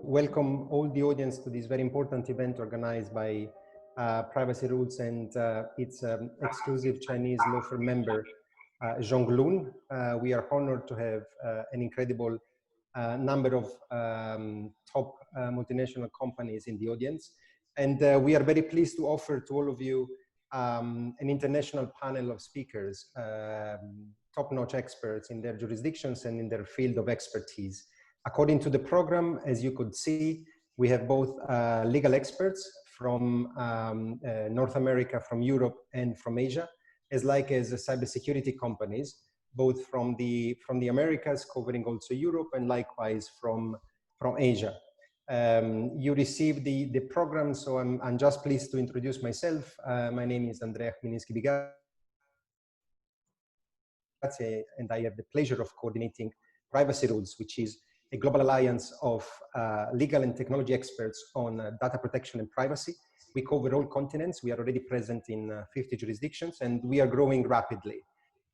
welcome all the audience to this very important event organized by PrivacyRules and its exclusive Chinese law firm member, Zhong Lun. We are honored to have an incredible number of top multinational companies in the audience. And we are very pleased to offer to all of you an international panel of speakers, top-notch experts in their jurisdictions and in their field of expertise. According to the program, as you could see, we have both legal experts from North America, from Europe, and from Asia, as cybersecurity companies, both from the Americas, covering also Europe, and likewise from Asia. You received the program, so I'm just pleased to introduce myself. My name is Andrea Chmielewski-Bigazzi, and I have the pleasure of coordinating PrivacyRules, which is a global alliance of legal and technology experts on data protection and privacy. We cover all continents. We are already present in 50 jurisdictions, and we are growing rapidly.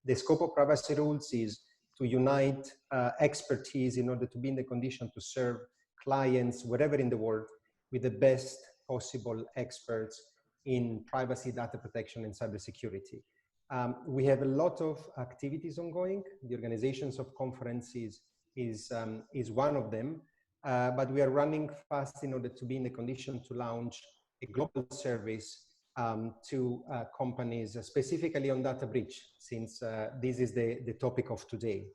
The scope of PrivacyRules is to unite expertise in order to be in the condition to serve clients wherever in the world with the best possible experts in privacy, data protection, and cybersecurity. We have a lot of activities ongoing. The organizations of conferences is one of them, but we are running fast in order to be in the condition to launch a global service to companies, specifically on data breach, since this is the topic of today.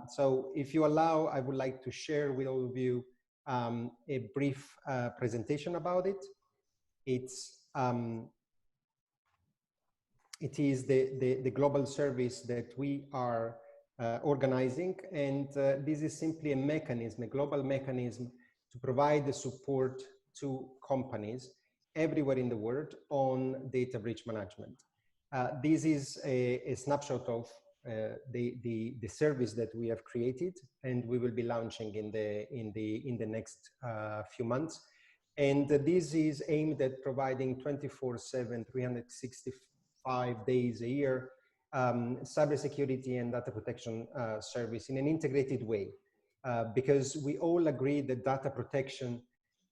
So if you allow, I would like to share with all of you a brief presentation about it. It is the global service that we are organizing, and this is simply a mechanism, a global mechanism to provide the support to companies everywhere in the world on data breach management. This is a snapshot of the service that we have created, and we will be launching in the next few months. And this is aimed at providing 24/7, 365 days a year cybersecurity and data protection service in an integrated way, because we all agree that data protection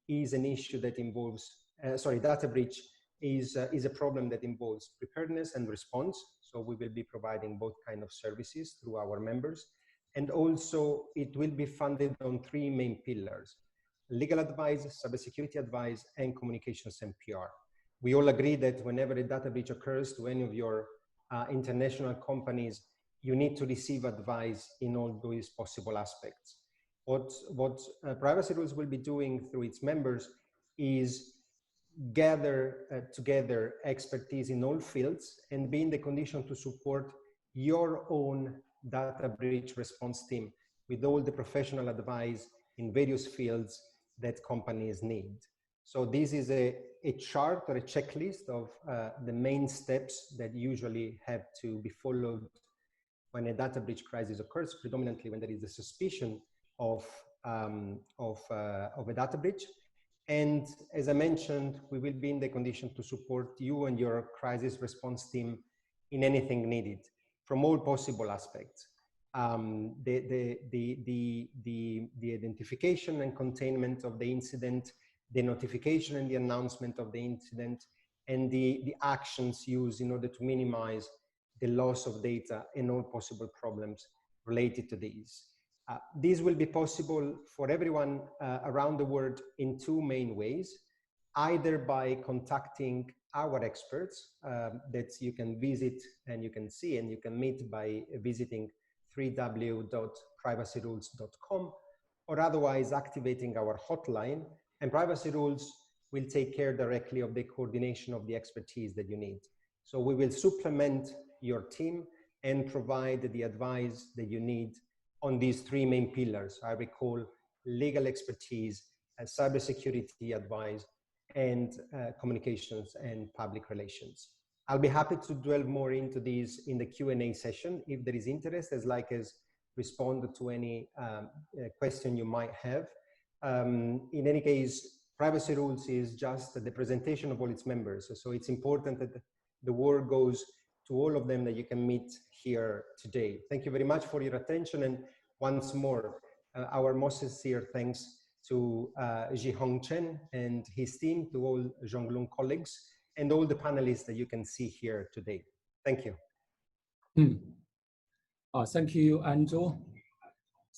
is an issue that involves, data breach is a problem that involves preparedness and response. So we will be providing both kinds of services through our members. And also it will be funded on three main pillars: legal advice, cybersecurity advice, and communications and PR. We all agree that whenever a data breach occurs to any of your international companies, you need to receive advice in all those possible aspects. What PrivacyRules will be doing through its members is gather together expertise in all fields and be in the condition to support your own data breach response team with all the professional advice in various fields that companies need. So this is a chart or a checklist of the main steps that usually have to be followed when a data breach crisis occurs, predominantly when there is a suspicion of a data breach. And as I mentioned, we will be in the condition to support you and your crisis response team in anything needed from all possible aspects. The identification and containment of the incident, the notification and the announcement of the incident, and the actions used in order to minimize the loss of data and all possible problems related to these. This will be possible for everyone around the world in two main ways: either by contacting our experts that you can visit and you can see and you can meet by visiting www.privacyrules.com, or otherwise activating our hotline, and PrivacyRules will take care directly of the coordination of the expertise that you need. So we will supplement your team and provide the advice that you need on these three main pillars. I recall legal expertise, cybersecurity advice, and communications and public relations. I'll be happy to delve more into these in the Q&A session if there is interest, as respond to any question you might have. In any case, PrivacyRules is just the presentation of all its members. So it's important that the word goes to all of them that you can meet here today. Thank you very much for your attention. And once more, our most sincere thanks to Jihong Chen and his team, to all Zhong Lun colleagues, and all the panelists that you can see here today. Thank you. Thank you, Andrew.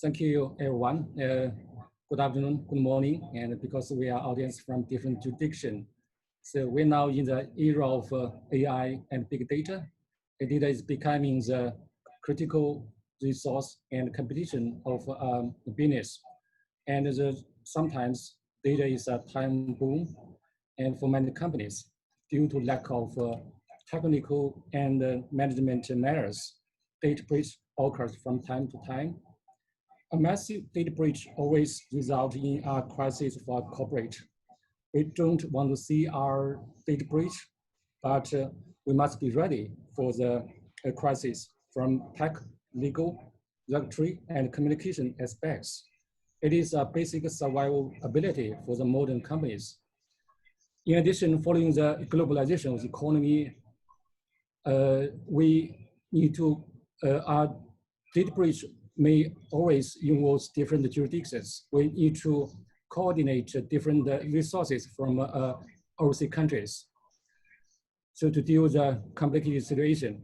Thank you, everyone. Good afternoon, good morning, and because we are audience from different jurisdictions, so we're now in the era of AI and big data. And data is becoming the critical resource and competition of business. And sometimes data is a time boom, and for many companies, due to lack of technical and management matters, data breach occurs from time to time. A massive data breach always results in a crisis for a corporate. We don't want to see our data breach, but we must be ready for the crisis from tech, legal, regulatory, and communication aspects. It is a basic survival ability for the modern companies. In addition, following the globalization of the economy, we need to, our data breach may always involve different jurisdictions. We need to coordinate different resources from overseas countries. So to deal with the complicated situation,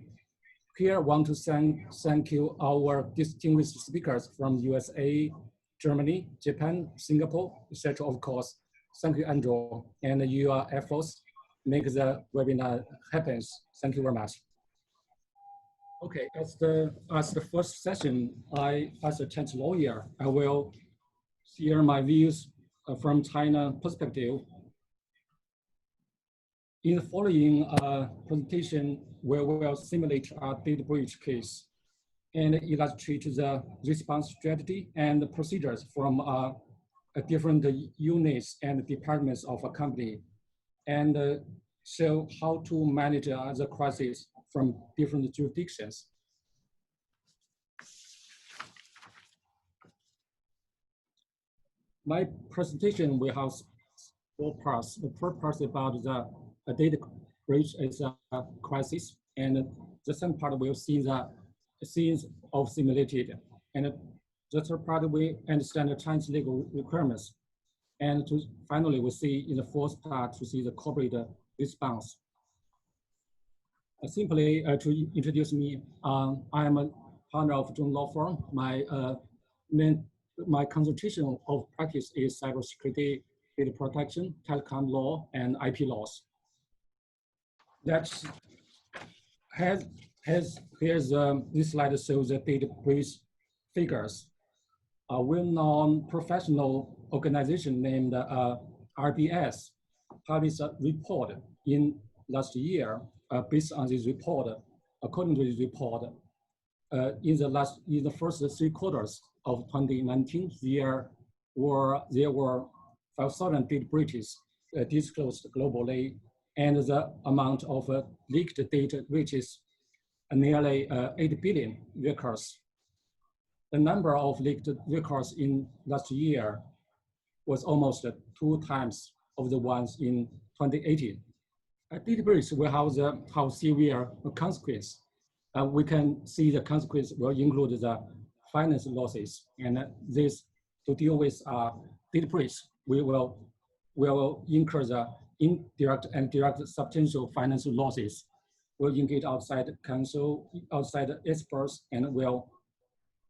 here I want to thank you our distinguished speakers from USA, Germany, Japan, Singapore, etc. Of course, thank you, Andrew, and your efforts make the webinar happen. Thank you very much. Okay, as the first session, as a Chinese lawyer, I will share my views from China perspective. In the following presentation, we will simulate a data breach case and illustrate the response strategy and the procedures from different units and departments of a company, and show how to manage the crisis from different jurisdictions. My presentation will have 4 parts. The first part is about the data breach as a crisis, and the second part will see the scenes of simulated, and the third part we understand the Chinese legal requirements, and finally we see in the fourth part to see the corporate response. Simply to introduce me, I am a partner of Zhong law firm. My concentration of practice is cybersecurity, data protection, telecom law, and IP laws. Here's this slide shows the data breach figures. A well-known professional organization named RBS published a report in last year. Based on this report, according to this report, in the first 3 quarters of 2019, there were 5,000 data breaches disclosed globally, and the amount of leaked data reaches nearly 8 billion records. The number of leaked records in last year was almost 2 times of the ones in 2018. A data breach will have severe consequence. We can see the consequence will include the finance losses, and this to deal with data breach, we will incur the indirect and direct substantial financial losses. We'll engage outside counsel, outside experts, and will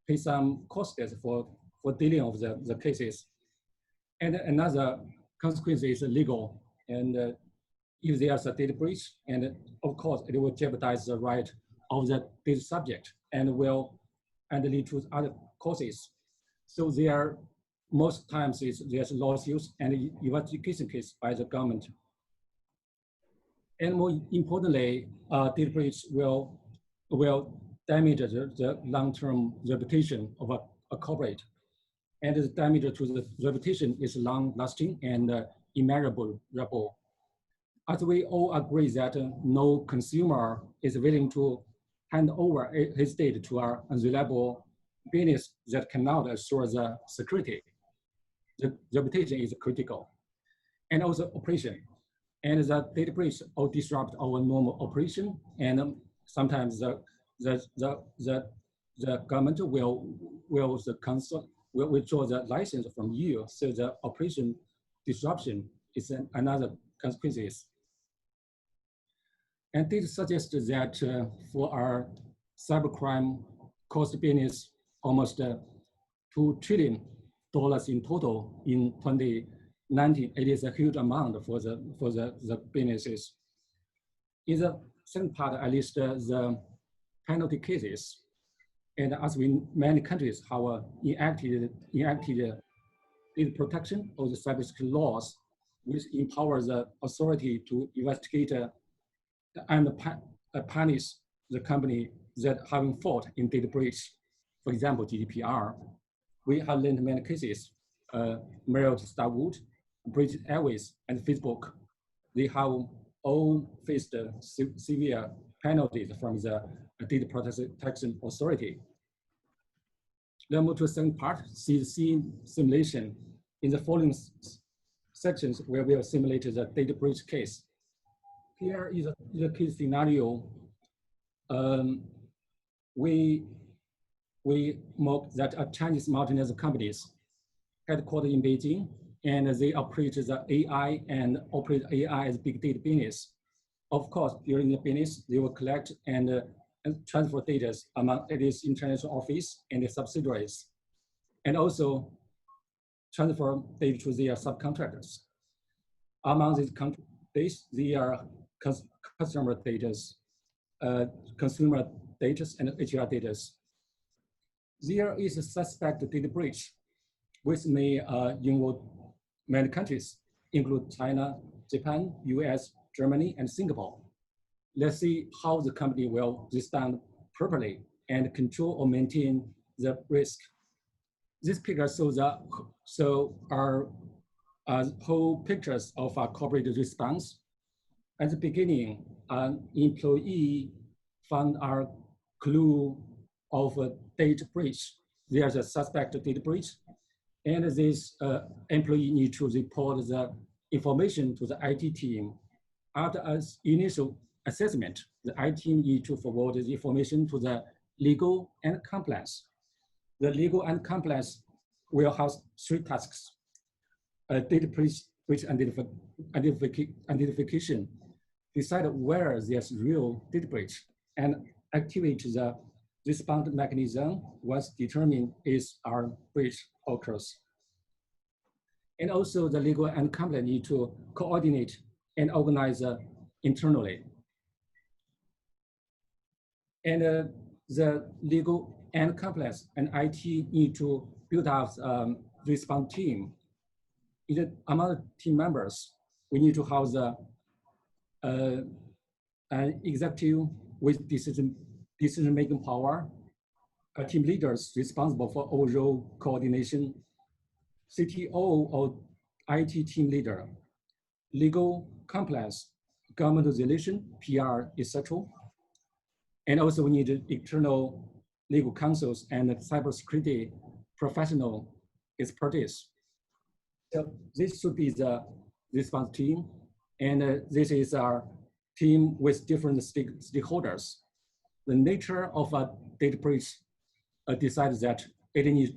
pay some costs for dealing with the cases. And another consequence is legal, and if there's a data breach, and of course it will jeopardize the right of the data subject and lead to other causes. So there most times there's lawsuits and investigation case by the government. And more importantly, data breach will damage the long-term reputation of a corporate. And the damage to the reputation is long-lasting and immeasurable. As we all agree that no consumer is willing to hand over his data to our unreliable business that cannot assure the security. The reputation is critical. And also operation. And the data breach will disrupt our normal operation, and sometimes the government will will withdraw the license from you, so the operation disruption is another consequences. And this suggests that for our cybercrime cost business almost $2 trillion in total in 2019. It is a huge amount for the businesses. In the second part, I list the penalty cases. And as we many countries have enacted the protection of the cybersecurity laws, which empower the authority to investigate and punish the company that having fault in data breach. For example, GDPR. We have learned many cases. Marriott, Starwood, British Airways, and Facebook. They have all faced severe penalties from the Data Protection Authority. Then move to the second part, see the scene simulation. In the following sections, where we have simulated the data breach case. Here is a case scenario. We mock that a Chinese multinational companies headquartered in Beijing, and they operate the AI and operate AI as big data business. Of course, during the business, they will collect and transfer data among its international office and their subsidiaries, and also transfer data to their subcontractors. Among these data, they are customer data, consumer data, and HR data. There is a suspect data breach, which may involve many countries, include China, Japan, US, Germany, and Singapore. Let's see how the company will respond properly and control or maintain the risk. This picture shows our whole pictures of our corporate response. At the beginning, an employee found our clue of a data breach. There's a suspect data breach, and this employee needs to report the information to the IT team. After an initial assessment, the IT team needs to forward the information to the legal and compliance. The legal and compliance will have 3 tasks: data breach identification, decide where there's real data breach, and activate the response mechanism once determined is our breach occurs. And also the legal and compliance need to coordinate and organize internally. And the legal and compliance and IT need to build up response team. Among team members, we need to have an executive with decision-making power, team leaders responsible for overall coordination, CTO or IT team leader, legal compliance, government relation, PR, etc. And also we need external legal counsels and cybersecurity professional expertise. So this should be the response team. And this is our team with different stakeholders. The nature of a data breach decides that it needs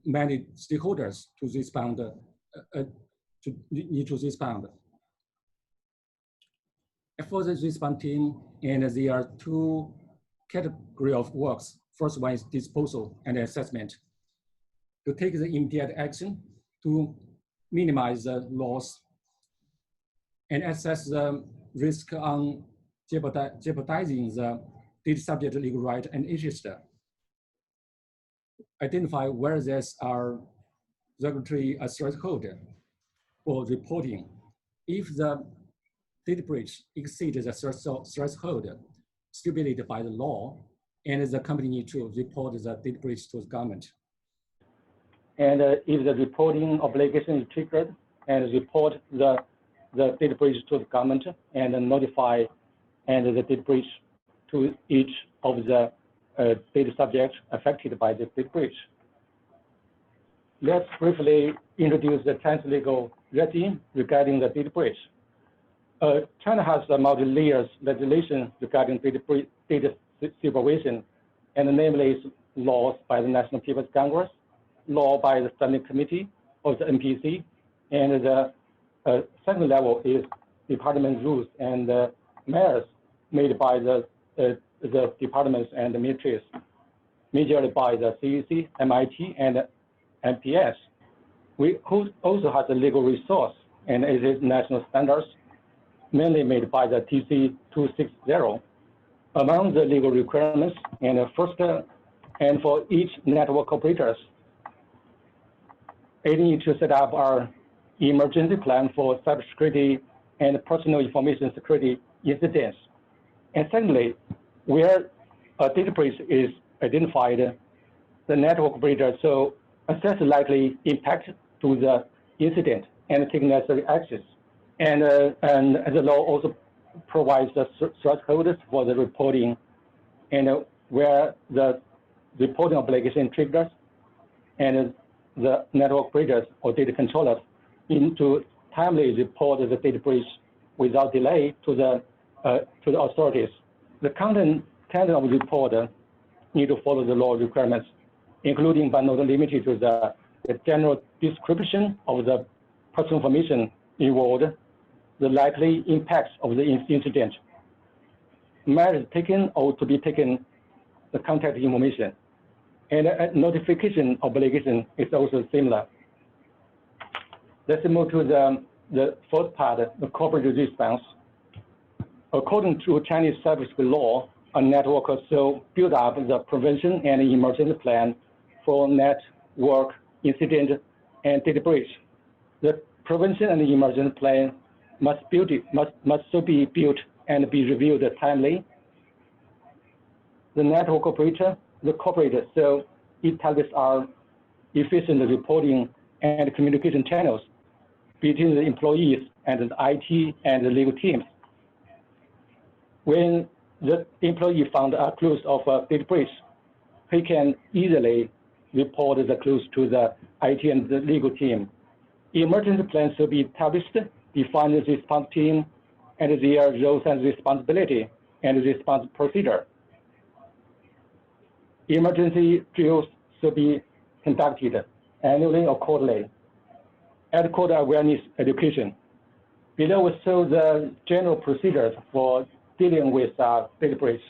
many stakeholders to respond. For the response team, and there are 2 categories of works. First one is disposal and assessment. To take the immediate action to minimize the loss and assess the risk on jeopardizing the data subject legal right and interest. Identify where there's our regulatory threshold for reporting. If the data breach exceeds the threshold stipulated by the law, and the company needs to report the data breach to the government. And if the reporting obligation is triggered, and report the data breach to the government, and notify the data breach to each of the data subjects affected by the data breach. Let's briefly introduce the Chinese legal regime regarding the data breach. China has a multi-layers legislation regarding data supervision, and namely laws by the National People's Congress, law by the Standing Committee of the NPC, and the second level is department rules and measures made by the departments and the ministries, majorly by the CEC, MIT, and MPS. We also have the legal resource, and it is national standards, mainly made by the TC 260. Among the legal requirements, and and for each network operators, it needs to set up our emergency plan for cybersecurity and personal information security incidents. And secondly, where a data breach is identified, the network operator so assess likely impact to the incident and take necessary actions. And the law also provides the thresholds for the reporting, and where the reporting obligation triggers, and the network operators or data controllers need to timely report the data breach without delay to the authorities. The content of the report need to follow the law requirements, including but not limited to the general description of the personal information involved, the likely impacts of the incident, measures taken or to be taken, the contact information, and a notification obligation is also similar. Let's move to the fourth part, the corporate response. According to Chinese cybersecurity law, a network also build up the prevention and emergency plan for network incident and data breach. The prevention and emergency plan must be built and be reviewed timely. The network operator, the corporate, so it targets our efficient reporting and communication channels between the employees and the IT and the legal teams. When the employee found a clues of a data breach, he can easily report the clues to the IT and the legal team. Emergency plans should be established, define the response team and their roles and responsibility and response procedure. Emergency drills should be conducted annually or quarterly. Adequate awareness education. Below we show the general procedures for dealing with data breach.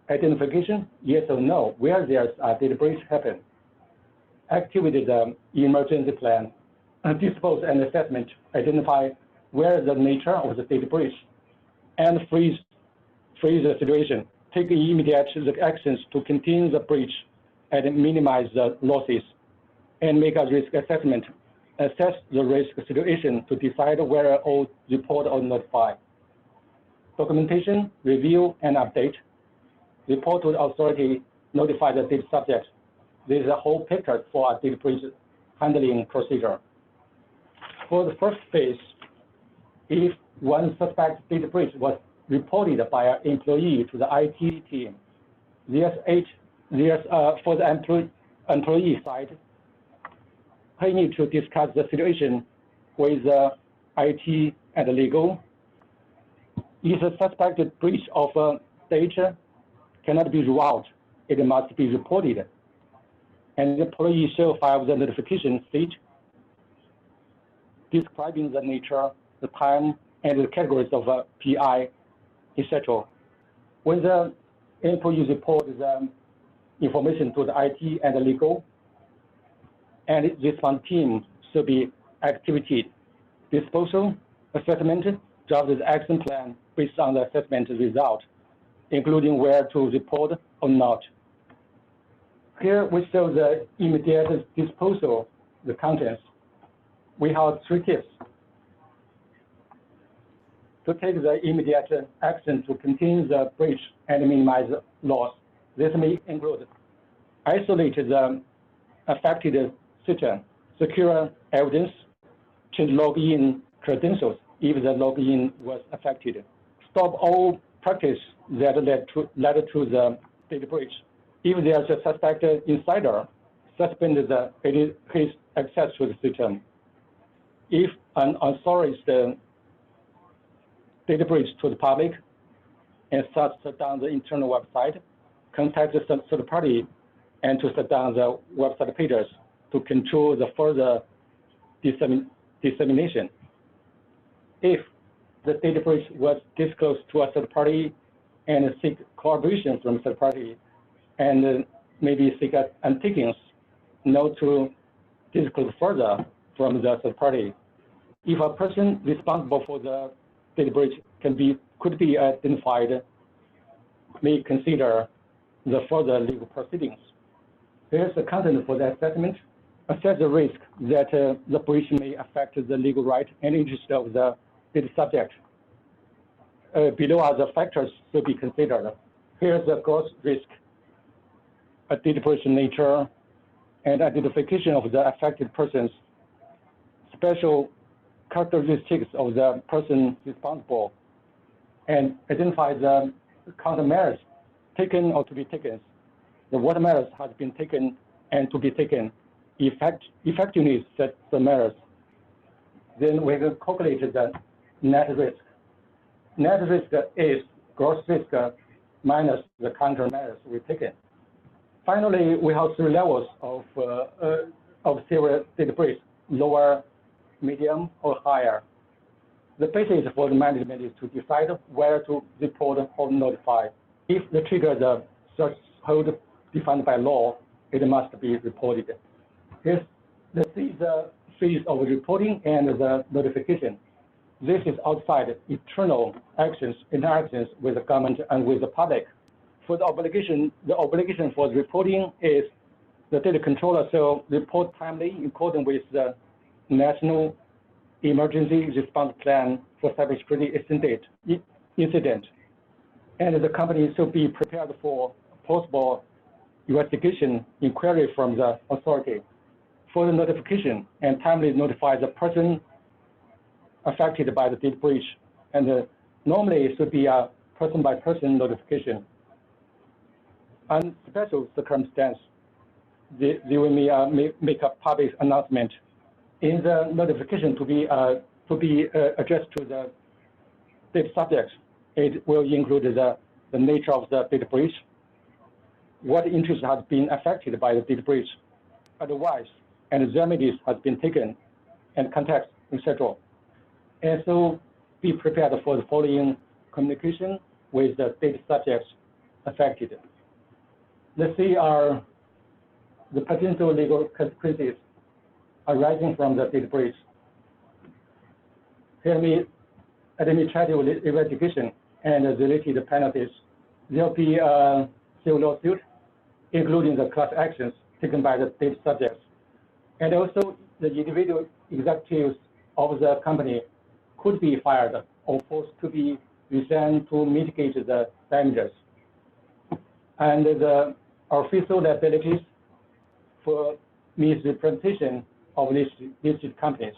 Identification, yes or no, where there's a data breach happen. Activate the emergency plan. Dispose and assessment, identify where the nature of the data breach, and freeze the situation. Take immediate actions to contain the breach and minimize the losses, and make a risk assessment. Assess the risk situation to decide whether to report or notify. Documentation, review, and update. Report to the authority, notify the data subject. This is a whole picture for a data breach handling procedure. For the first phase, if one suspect data breach was reported by an employee to the IT team, for the employee side, he needs to discuss the situation with the IT and the legal. If a suspected breach of data cannot be ruled out, it must be reported. And the employee shall file the notification sheet describing the nature, the time, and the categories of PI, etc. When the employee reports the information to the IT and the legal, and the response team should be activated. Disposal, assessment, draft the action plan based on the assessment result, including where to report or not. Here we show the immediate disposal, the contents. We have 3 tips to take the immediate action to contain the breach and minimize loss. This may include isolate the affected system, secure evidence, change login credentials if the login was affected, stop all practice that led to the data breach. If there's a suspected insider, suspend his access to the system. If an authorized data breach to the public and shut down the internal website, contact the third party and to shut down the website pages to control the further dissemination. If the data breach was disclosed to a third party and seek collaboration from a third party and maybe seek undertakings not to disclose further from the third party. If a person responsible for the data breach could be identified, may consider the further legal proceedings. Here's the content for the assessment. Assess the risk that the breach may affect the legal right and interest of the data subject. Below are the factors to be considered. Here's the gross risk, a data breach nature, and identification of the affected persons, special characteristics of the person responsible, and identify the countermeasures taken or to be taken, what measures has been taken and to be taken, effectiveness of the measures. Then we will calculate the net risk. Net risk is gross risk minus the countermeasures we've taken. Finally, we have three levels of severe data breach: lower, medium, or higher. The basis for the management is to decide where to report or notify. If the trigger the threshold defined by law, it must be reported. Let's see the phase of reporting and the notification. This is outside internal interactions with the government and with the public. For the obligation for the reporting is the data controller shall report timely in accordance with the National Emergency Response Plan for Cybersecurity Incident. And the company should be prepared for possible investigation inquiry from the authority. For the notification and timely notify the person affected by the data breach. And normally it should be a person-by-person notification. On special circumstance, they will make a public announcement in the notification to be addressed to the data subject. It will include the nature of the data breach, what interest has been affected by the data breach, advice and remedies has been taken, and context, etc. And so be prepared for the following communication with the data subjects affected. Let's see the potential legal consequences arising from the data breach. Let me try to investigation and related penalties. There will be a civil lawsuit, including the class actions taken by the data subjects. And also the individual executives of the company could be fired or forced to be resigned to mitigate the damages. And the official liabilities for misrepresentation of listed companies.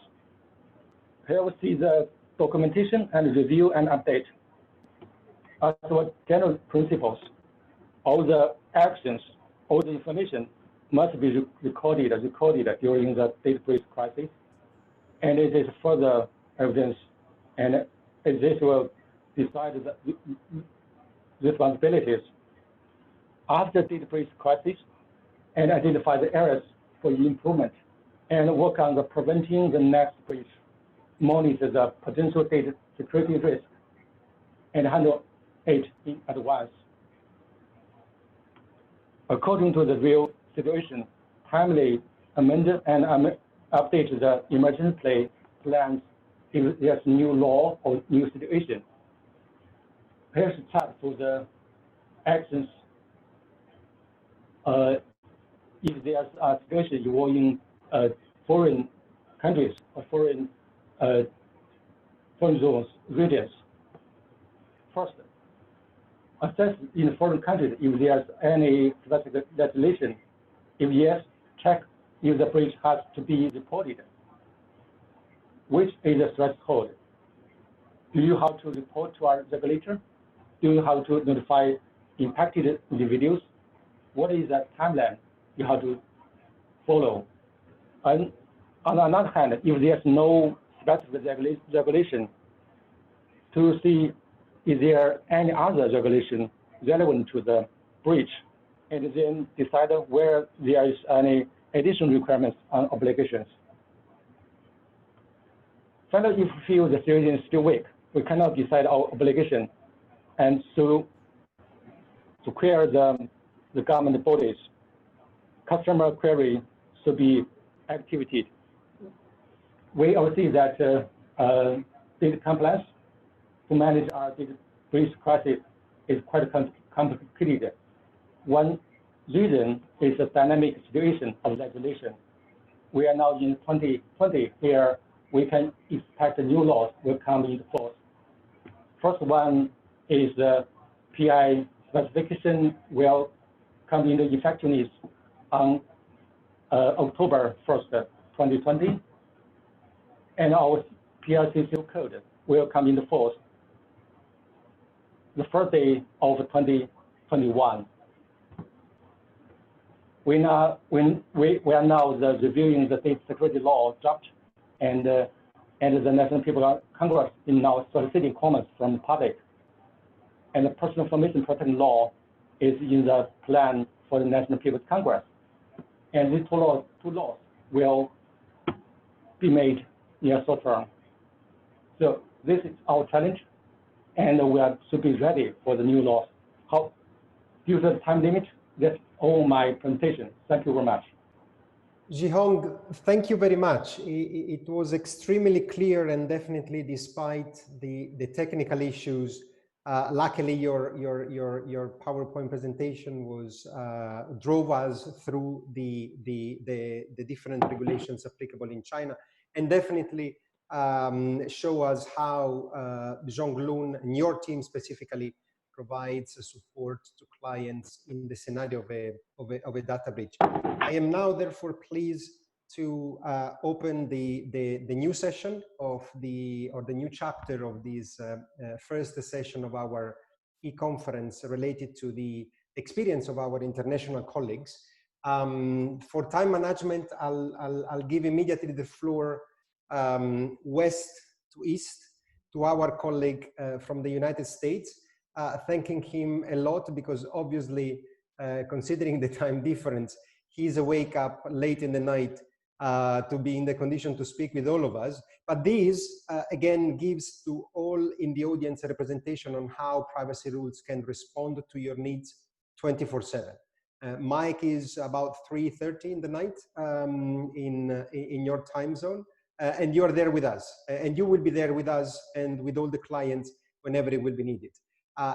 Here we see the documentation and review and update. As for general principles, all the actions, all the information must be recorded during the data breach crisis, and it is further evidence, and this will decide the responsibilities after data breach crisis, and identify the areas for improvement, and work on the preventing the next breach, monitor the potential data security risk, and handle it in advance. According to the real situation, timely amend and update the emergency plans if there's new law or new situation. Here's a chart for the actions if there's a situation involving foreign countries or foreign zones, regions. First, assess in foreign countries if there's any specific legislation. If yes, check if the breach has to be reported. Which is the threshold? Do you have to report to our regulator? Do you have to notify impacted individuals? What is the timeline you have to follow? And on the other hand, if there's no specific regulation, to see is there any other regulation relevant to the breach, and then decide where there is any additional requirements and obligations. Finally, if we feel the situation is still weak, we cannot decide our obligation, and so to clear the government bodies, customer query should be activated. We all see that data compliance to manage our data breach crisis is quite complicated. One reason is the dynamic situation of regulation. We are now in 2020, where we can expect the new laws will come into force. First one is the PI specification will come into effectiveness on October 1st, 2020, and our PRCC code will come into force the first day of 2021. We are now reviewing the data security law draft, and the National People's Congress is now soliciting comments from the public. And the personal information protection law is in the plan for the National People's Congress. And these two laws will be made in a short term. So this is our challenge, and we should be ready for the new laws. Due to the time limit, that's all my presentation. Thank you very much. Jihong, thank you very much. It was extremely clear, and definitely, despite the technical issues, luckily your PowerPoint presentation was drove us through the different regulations applicable in China, and definitely show us how Zhong Lun and your team specifically provides support to clients in the scenario of a data breach. I am now therefore pleased to open the new session of the new chapter of this first session of our e-conference related to the experience of our international colleagues. For time management, I'll give immediately the floor west to east to our colleague from the United States, thanking him a lot because obviously, considering the time difference, he's awake up late in the night to be in the condition to speak with all of us. But this, again, gives to all in the audience a representation on how privacy rules can respond to your needs 24/7. Mike is about 3:30 in the night in your time zone, and you're there with us. And you will be there with us and with all the clients whenever it will be needed.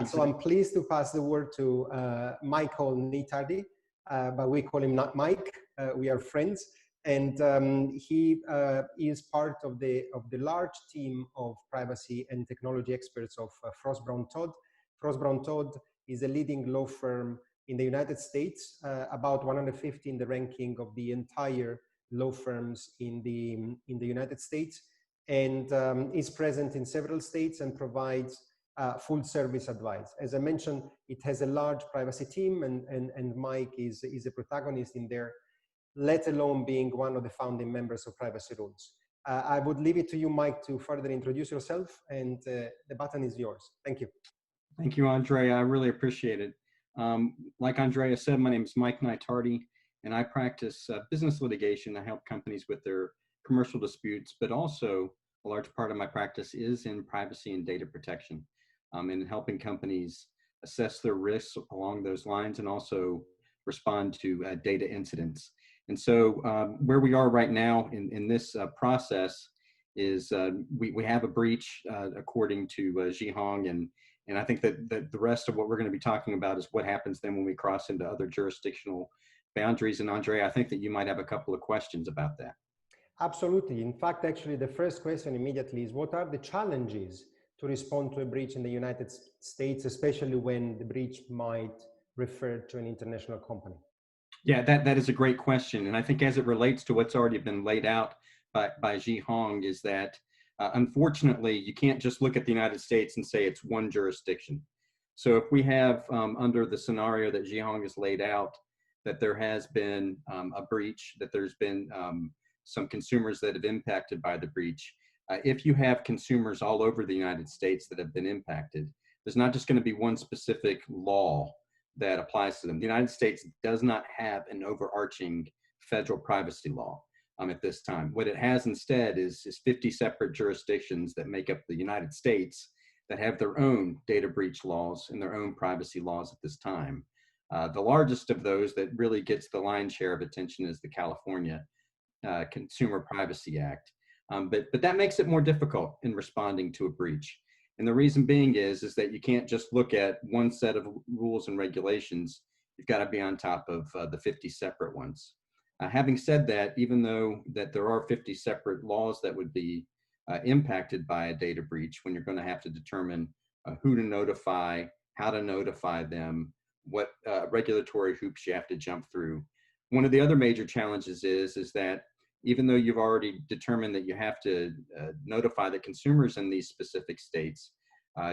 So I'm pleased to pass the word to Michael Nitardy, but we call him not Mike. We are friends, and he is part of the large team of privacy and technology experts of Frost Brown Todd. Frost Brown Todd is a leading law firm in the United States, about 150 in the ranking of the entire law firms in the United States, and is present in several states and provides full service advice. As I mentioned, it has a large privacy team, and Mike is a protagonist in there, let alone being one of the founding members of PrivacyRules. I would leave it to you, Mike, to further introduce yourself, and the button is yours. Thank you. Thank you, Andrea. I really appreciate it. Like Andrea said, my name is Mike Nitardy, and I practice business litigation. I help companies with their commercial disputes, but also a large part of my practice is in privacy and data protection, and helping companies assess their risks along those lines and also respond to data incidents. And so where we are right now in this process is we have a breach according to Jihong, and I think that the rest of what we're going to be talking about is what happens then when we cross into other jurisdictional boundaries. And Andrea, I think that you might have a couple of questions about that. Absolutely. In fact, actually, the first question immediately is, what are the challenges to respond to a breach in the United States, especially when the breach might refer to an international company? Yeah, that is a great question. And I think as it relates to what's already been laid out by Jihong is that, unfortunately, you can't just look at the United States and say it's one jurisdiction. So if we have, under the scenario that Jihong has laid out, that there has been a breach, that there's been some consumers that have impacted by the breach, if you have consumers all over the United States that have been impacted, there's not just going to be one specific law that applies to them. The United States does not have an overarching federal privacy law at this time. What it has instead is 50 separate jurisdictions that make up the United States that have their own data breach laws and their own privacy laws at this time. The largest of those that really gets the lion's share of attention is the California Consumer Privacy Act. But that makes it more difficult in responding to a breach. And the reason being is that you can't just look at one set of rules and regulations. You've got to be on top of the 50 separate ones. Having said that, even though that there are 50 separate laws that would be impacted by a data breach, when you're going to have to determine who to notify, how to notify them, what regulatory hoops you have to jump through. One of the other major challenges is that even though you've already determined that you have to notify the consumers in these specific states,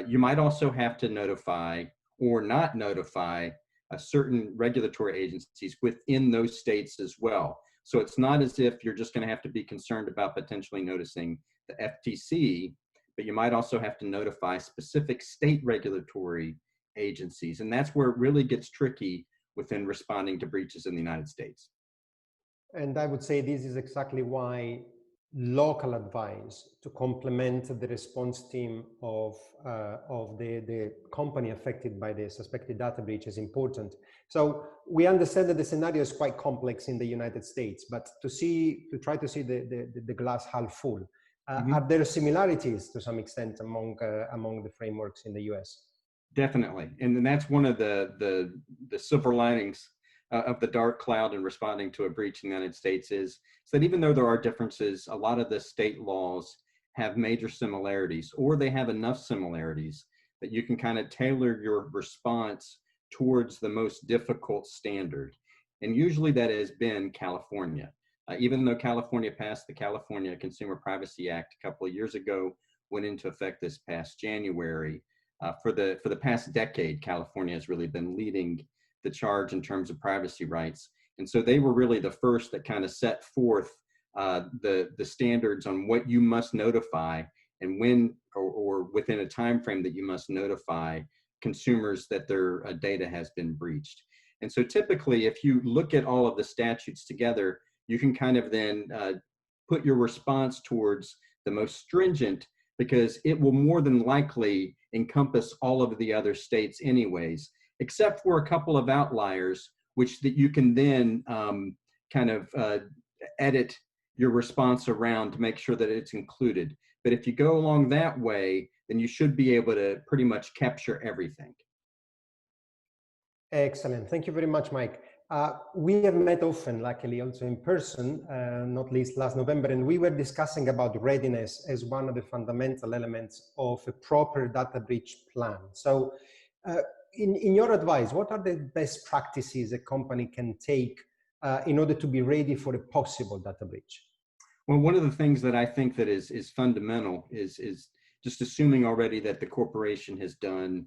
you might also have to notify or not notify certain regulatory agencies within those states as well. So it's not as if you're just going to have to be concerned about potentially noticing the FTC, but you might also have to notify specific state regulatory agencies. And that's where it really gets tricky within responding to breaches in the United States. And I would say this is exactly why local advice to complement the response team of the company affected by the suspected data breach is important. So we understand that the scenario is quite complex in the United States, but to try to see the glass half full, are there similarities to some extent among the frameworks in the US? Definitely, and that's one of the silver linings of the dark cloud in responding to a breach in the United States is that even though there are differences, a lot of the state laws have major similarities, or they have enough similarities that you can kind of tailor your response towards the most difficult standard. And usually that has been California. Even though California passed the California Consumer Privacy Act a couple of years ago, went into effect this past January, for the past decade, California has really been leading the charge in terms of privacy rights. And so they were really the first that kind of set forth the standards on what you must notify and when or within a time frame that you must notify consumers that their data has been breached. And so typically, if you look at all of the statutes together, you can kind of then put your response towards the most stringent, because it will more than likely encompass all of the other states anyways, except for a couple of outliers, which that you can then kind of edit your response around to make sure that it's included. But if you go along that way, then you should be able to pretty much capture everything. Excellent. Thank you very much, Mike. We have met often, luckily, also in person, not least last November, and we were discussing about readiness as one of the fundamental elements of a proper data breach plan. So in your advice, what are the best practices a company can take in order to be ready for a possible data breach? Well, one of the things that I think that is fundamental is just assuming already that the corporation has done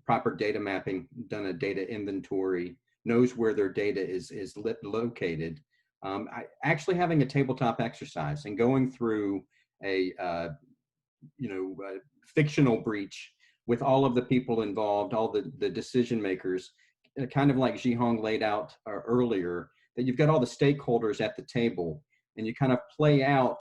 proper data mapping, done a data inventory, knows where their data is located. Actually having a tabletop exercise and going through a fictional breach with all of the people involved, all the decision makers, kind of like Jihong laid out earlier, that you've got all the stakeholders at the table and you kind of play out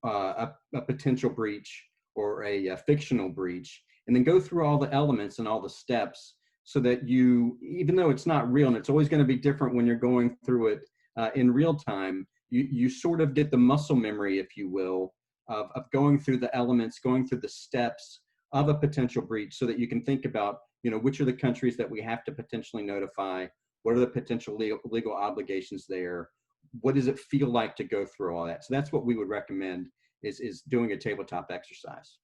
a potential breach or a fictional breach, and then go through all the elements and all the steps so that you, even though it's not real and it's always going to be different when you're going through it in real time, you sort of get the muscle memory, if you will, of going through the elements, going through the steps of a potential breach, so that you can think about, which are the countries that we have to potentially notify, what are the potential legal obligations there, what does it feel like to go through all that. So that's what we would recommend is doing a tabletop exercise.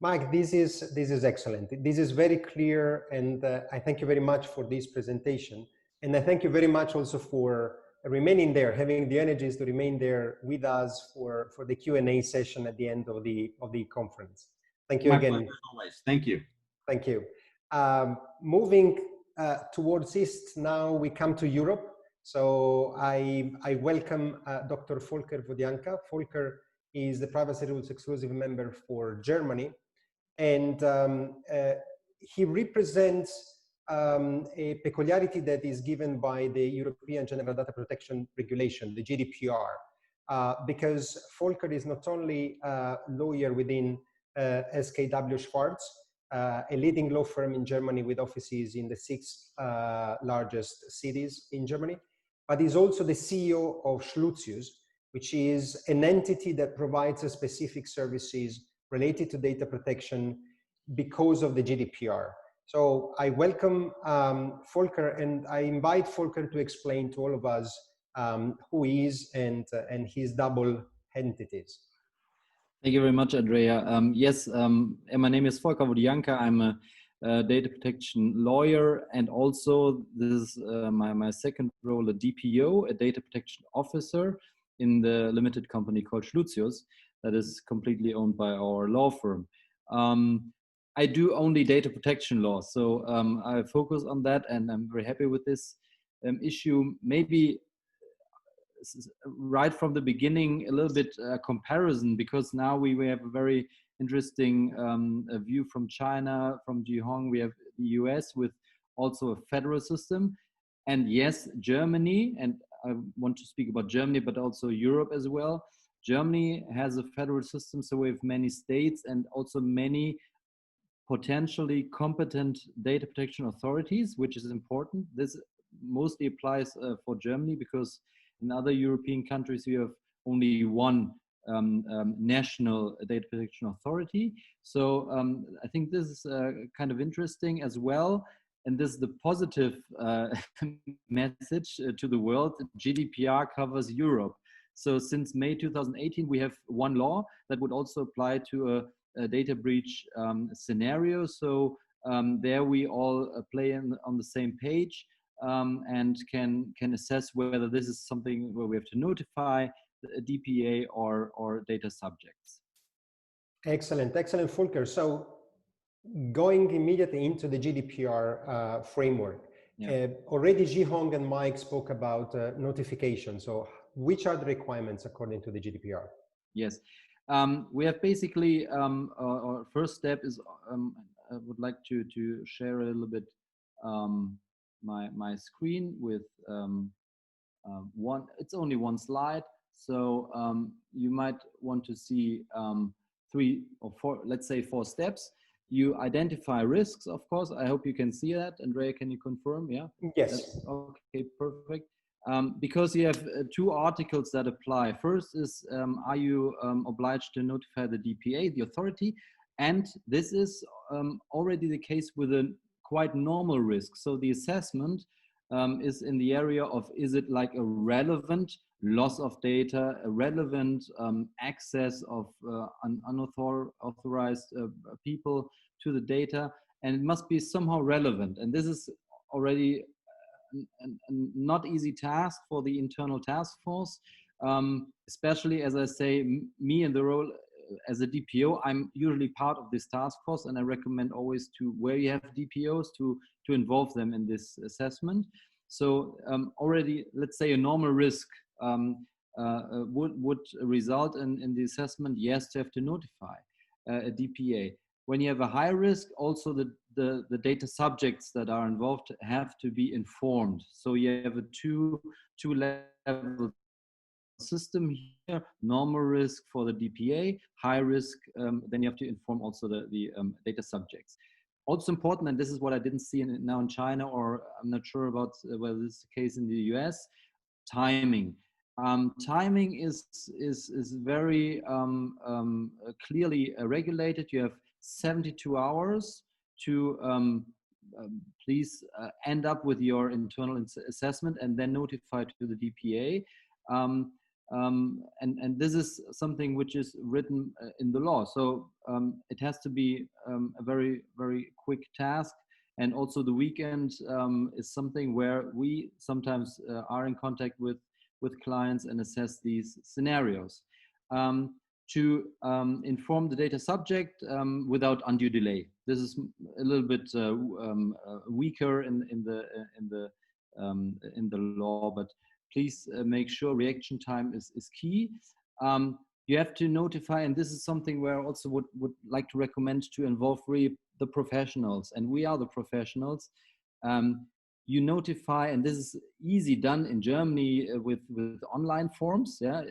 Mike, this is excellent. This is very clear, and I thank you very much for this presentation. And I thank you very much also for remaining there, having the energies to remain there with us for the Q&A session at the end of the conference. Thank you again. My pleasure, as always. Thank you. Thank you. Moving towards East, now we come to Europe. So I welcome Dr. Volker Wodianka. Volker is the PrivacyRules exclusive member for Germany. And he represents a peculiarity that is given by the European General Data Protection Regulation, the GDPR, because Volker is not only a lawyer within SKW Schwarz, a leading law firm in Germany with offices in the 6 largest cities in Germany, but he's also the CEO of Schluzius, which is an entity that provides specific services related to data protection because of the GDPR. So I welcome Volker, and I invite Volker to explain to all of us who he is and his double entities. Thank you very much, Andrea. Yes, my name is Volker Wodianka. I'm a data protection lawyer, and also this is my second role, a DPO, a data protection officer in the limited company called Schluzius that is completely owned by our law firm. I do only data protection law, so I focus on that, and I'm very happy with this issue. Maybe right from the beginning, a little bit comparison, because now we have a very interesting view from China, from Jihong. We have the US with also a federal system. And yes, Germany, and I want to speak about Germany, but also Europe as well. Germany has a federal system, so we have many states and also many potentially competent data protection authorities, which is important. This mostly applies for Germany, because in other European countries we have only one national data protection authority. So I think this is kind of interesting as well. And this is the positive message to the world. GDPR covers Europe. So since May 2018, we have one law that would also apply to a data breach scenario. So there we all play on the same page and can assess whether this is something where we have to notify a DPA or data subjects. Excellent, excellent, Volker. So going immediately into the GDPR framework, yeah. Already Jihong and Mike spoke about notification. So which are the requirements according to the GDPR? Yes, we have basically, our first step is, I would like to share a little bit my screen with it's only one slide. So you might want to see 3 or 4, let's say 4 steps. You identify risks, of course. I hope you can see that. Andrea, can you confirm? Yeah? Yes. Okay, perfect. Because you have 2 articles that apply. First is, are you obliged to notify the DPA, the authority? And this is already the case with a quite normal risk. So the assessment is in the area of, is it like a relevant loss of data, a relevant access of unauthorized people to the data, and it must be somehow relevant. And this is already a not easy task for the internal task force, especially, as I say, me in the role as a DPO, I'm usually part of this task force, and I recommend always to, where you have DPOs, to involve them in this assessment. So already, let's say a normal risk would result in the assessment, yes, to have to notify a DPA. When you have a high risk, also the data subjects that are involved have to be informed. So you have a two-level system here: normal risk for the DPA, high risk, then you have to inform also the data subjects. Also important, and this is what I didn't see now in China, or I'm not sure about whether this is the case in the US, timing. Timing is very clearly regulated. You have 72 hours to please end up with your internal assessment and then notify to the DPA. And this is something which is written in the law. So it has to be a very, very quick task. And also the weekend is something where we sometimes are in contact with clients and assess these scenarios. To inform the data subject without undue delay. This is a little bit weaker in the law, but please make sure reaction time is key. You have to notify, and this is something where I also would like to recommend to involve really the professionals, and we are the professionals. you notify, and this is easy done in Germany with online forms. Yeah,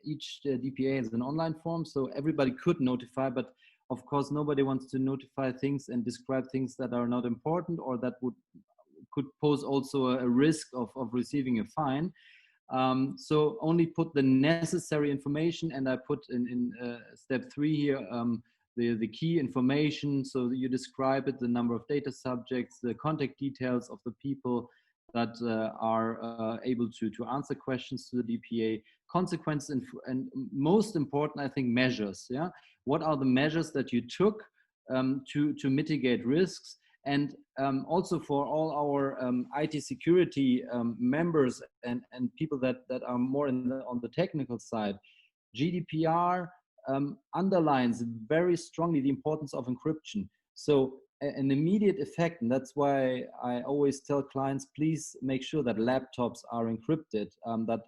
each DPA has an online form, so everybody could notify. But of course, nobody wants to notify things and describe things that are not important or that could pose also a risk of receiving a fine. So only put the necessary information, and I put in step 3 here the key information, so that you describe it, the number of data subjects, the contact details of the people that are able to answer questions to the DPA, consequences, and most important, I think, measures. Yeah, what are the measures that you took to mitigate risks? And also for all our IT security members and people that are more on the technical side, GDPR underlines very strongly the importance of encryption. So an immediate effect, and that's why I always tell clients, please make sure that laptops are encrypted, that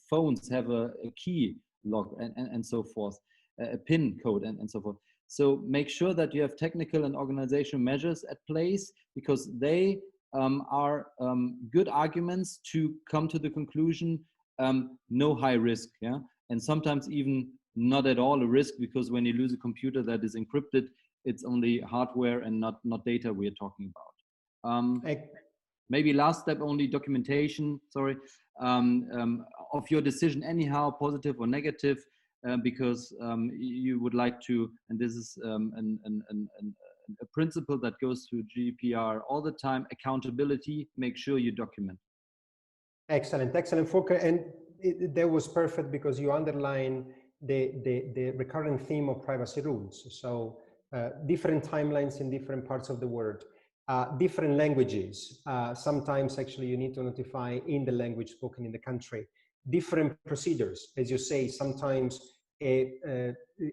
phones have a key lock and so forth, a PIN code and so forth. So make sure that you have technical and organizational measures at place, because they are good arguments to come to the conclusion, no high risk, yeah? And sometimes even not at all a risk, because when you lose a computer that is encrypted, it's only hardware and not data we are talking about. Maybe last step, only documentation, sorry, of your decision anyhow, positive or negative, because you would like to, and this is a principle that goes through GDPR all the time, accountability, make sure you document. Excellent, excellent, Volker. And that was perfect, because you underline the recurrent theme of privacy rules. So different timelines in different parts of the world, different languages. Sometimes actually you need to notify in the language spoken in the country. Different procedures, as you say, sometimes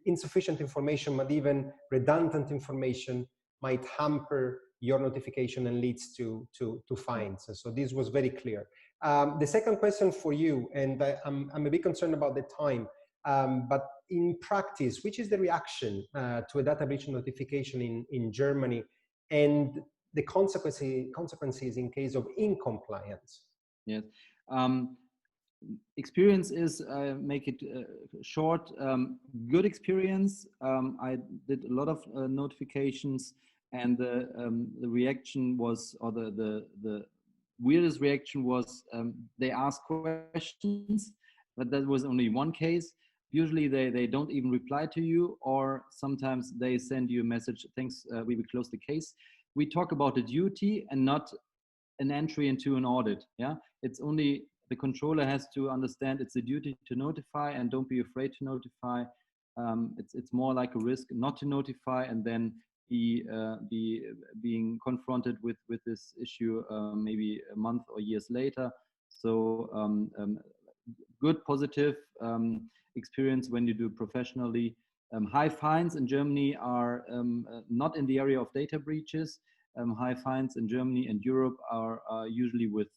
insufficient information, but even redundant information might hamper your notification and leads to fines. So this was very clear. The second question for you, and I'm a bit concerned about the time, but in practice, which is the reaction to a data breach notification in Germany, and the consequences in case of incompliance? Yes. Experience is, make it short, good experience. I did a lot of notifications, and the reaction was, or the weirdest reaction was, they asked questions, but that was only one case. Usually they don't even reply to you, or sometimes they send you a message, thanks, we will close the case. We talk about a duty and not an entry into an audit. Yeah, it's only the controller has to understand it's a duty to notify, and don't be afraid to notify. It's more like a risk not to notify, and then being confronted with this issue maybe a month or years later. So good, positive experience when you do professionally. High fines in Germany are not in the area of data breaches. High fines in Germany and Europe are usually with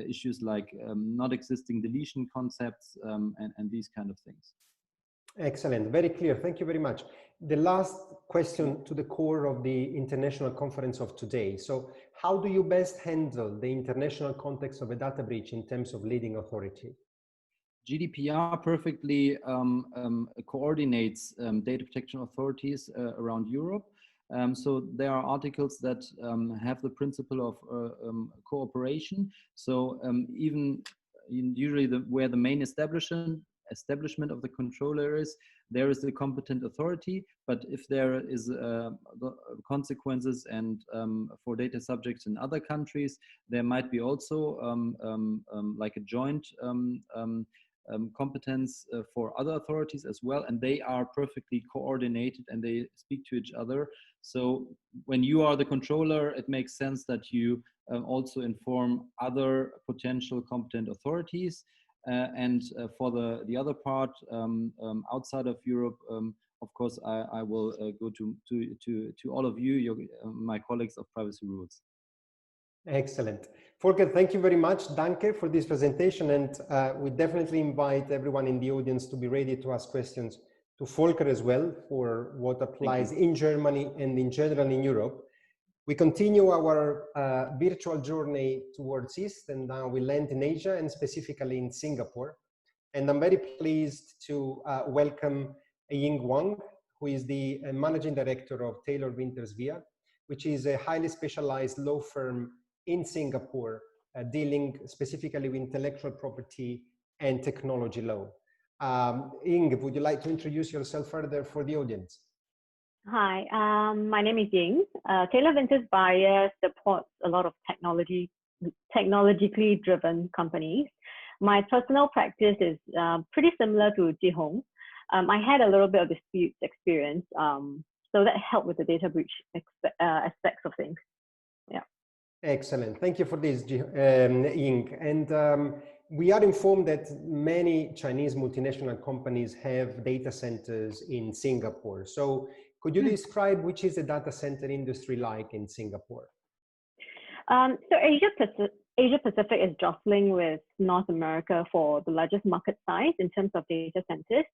issues like not existing deletion concepts and these kind of things. Excellent, very clear. Thank you very much. The last question to the core of the international conference of today. So how do you best handle the international context of a data breach in terms of leading authority? GDPR perfectly coordinates data protection authorities around Europe. So there are articles that have the principle of cooperation. So even usually where the main establishment of the controller is, there is the competent authority. But if there is consequences and for data subjects in other countries, there might be also like a joint competence for other authorities as well, and they are perfectly coordinated and they speak to each other. So when you are the controller, it makes sense that you also inform other potential competent authorities. And for the other part, outside of Europe, of course, I will go to all of you, my colleagues of PrivacyRules. Excellent. Volker, thank you very much, Danke, for this presentation. And we definitely invite everyone in the audience to be ready to ask questions to Volker as well for what applies in Germany and in general in Europe. We continue our virtual journey towards East, and now we land in Asia and specifically in Singapore. And I'm very pleased to welcome Yingyu Wang, who is the Managing Director of Taylor Vinters Via, which is a highly specialized law firm in Singapore dealing specifically with intellectual property and technology law. Ying, would you like to introduce yourself further for the audience? Hi, my name is Ying. Taylor Vinters Via supports a lot of technologically driven companies. My personal practice is pretty similar to Jihong. I had a little bit of disputes experience, so that helped with the data breach aspects of things. Yeah. Excellent. Thank you for this, Ying. And we are informed that many Chinese multinational companies have data centers in Singapore. So could you describe which is the data center industry like in Singapore? So Asia Pacific is jostling with North America for the largest market size in terms of data centers.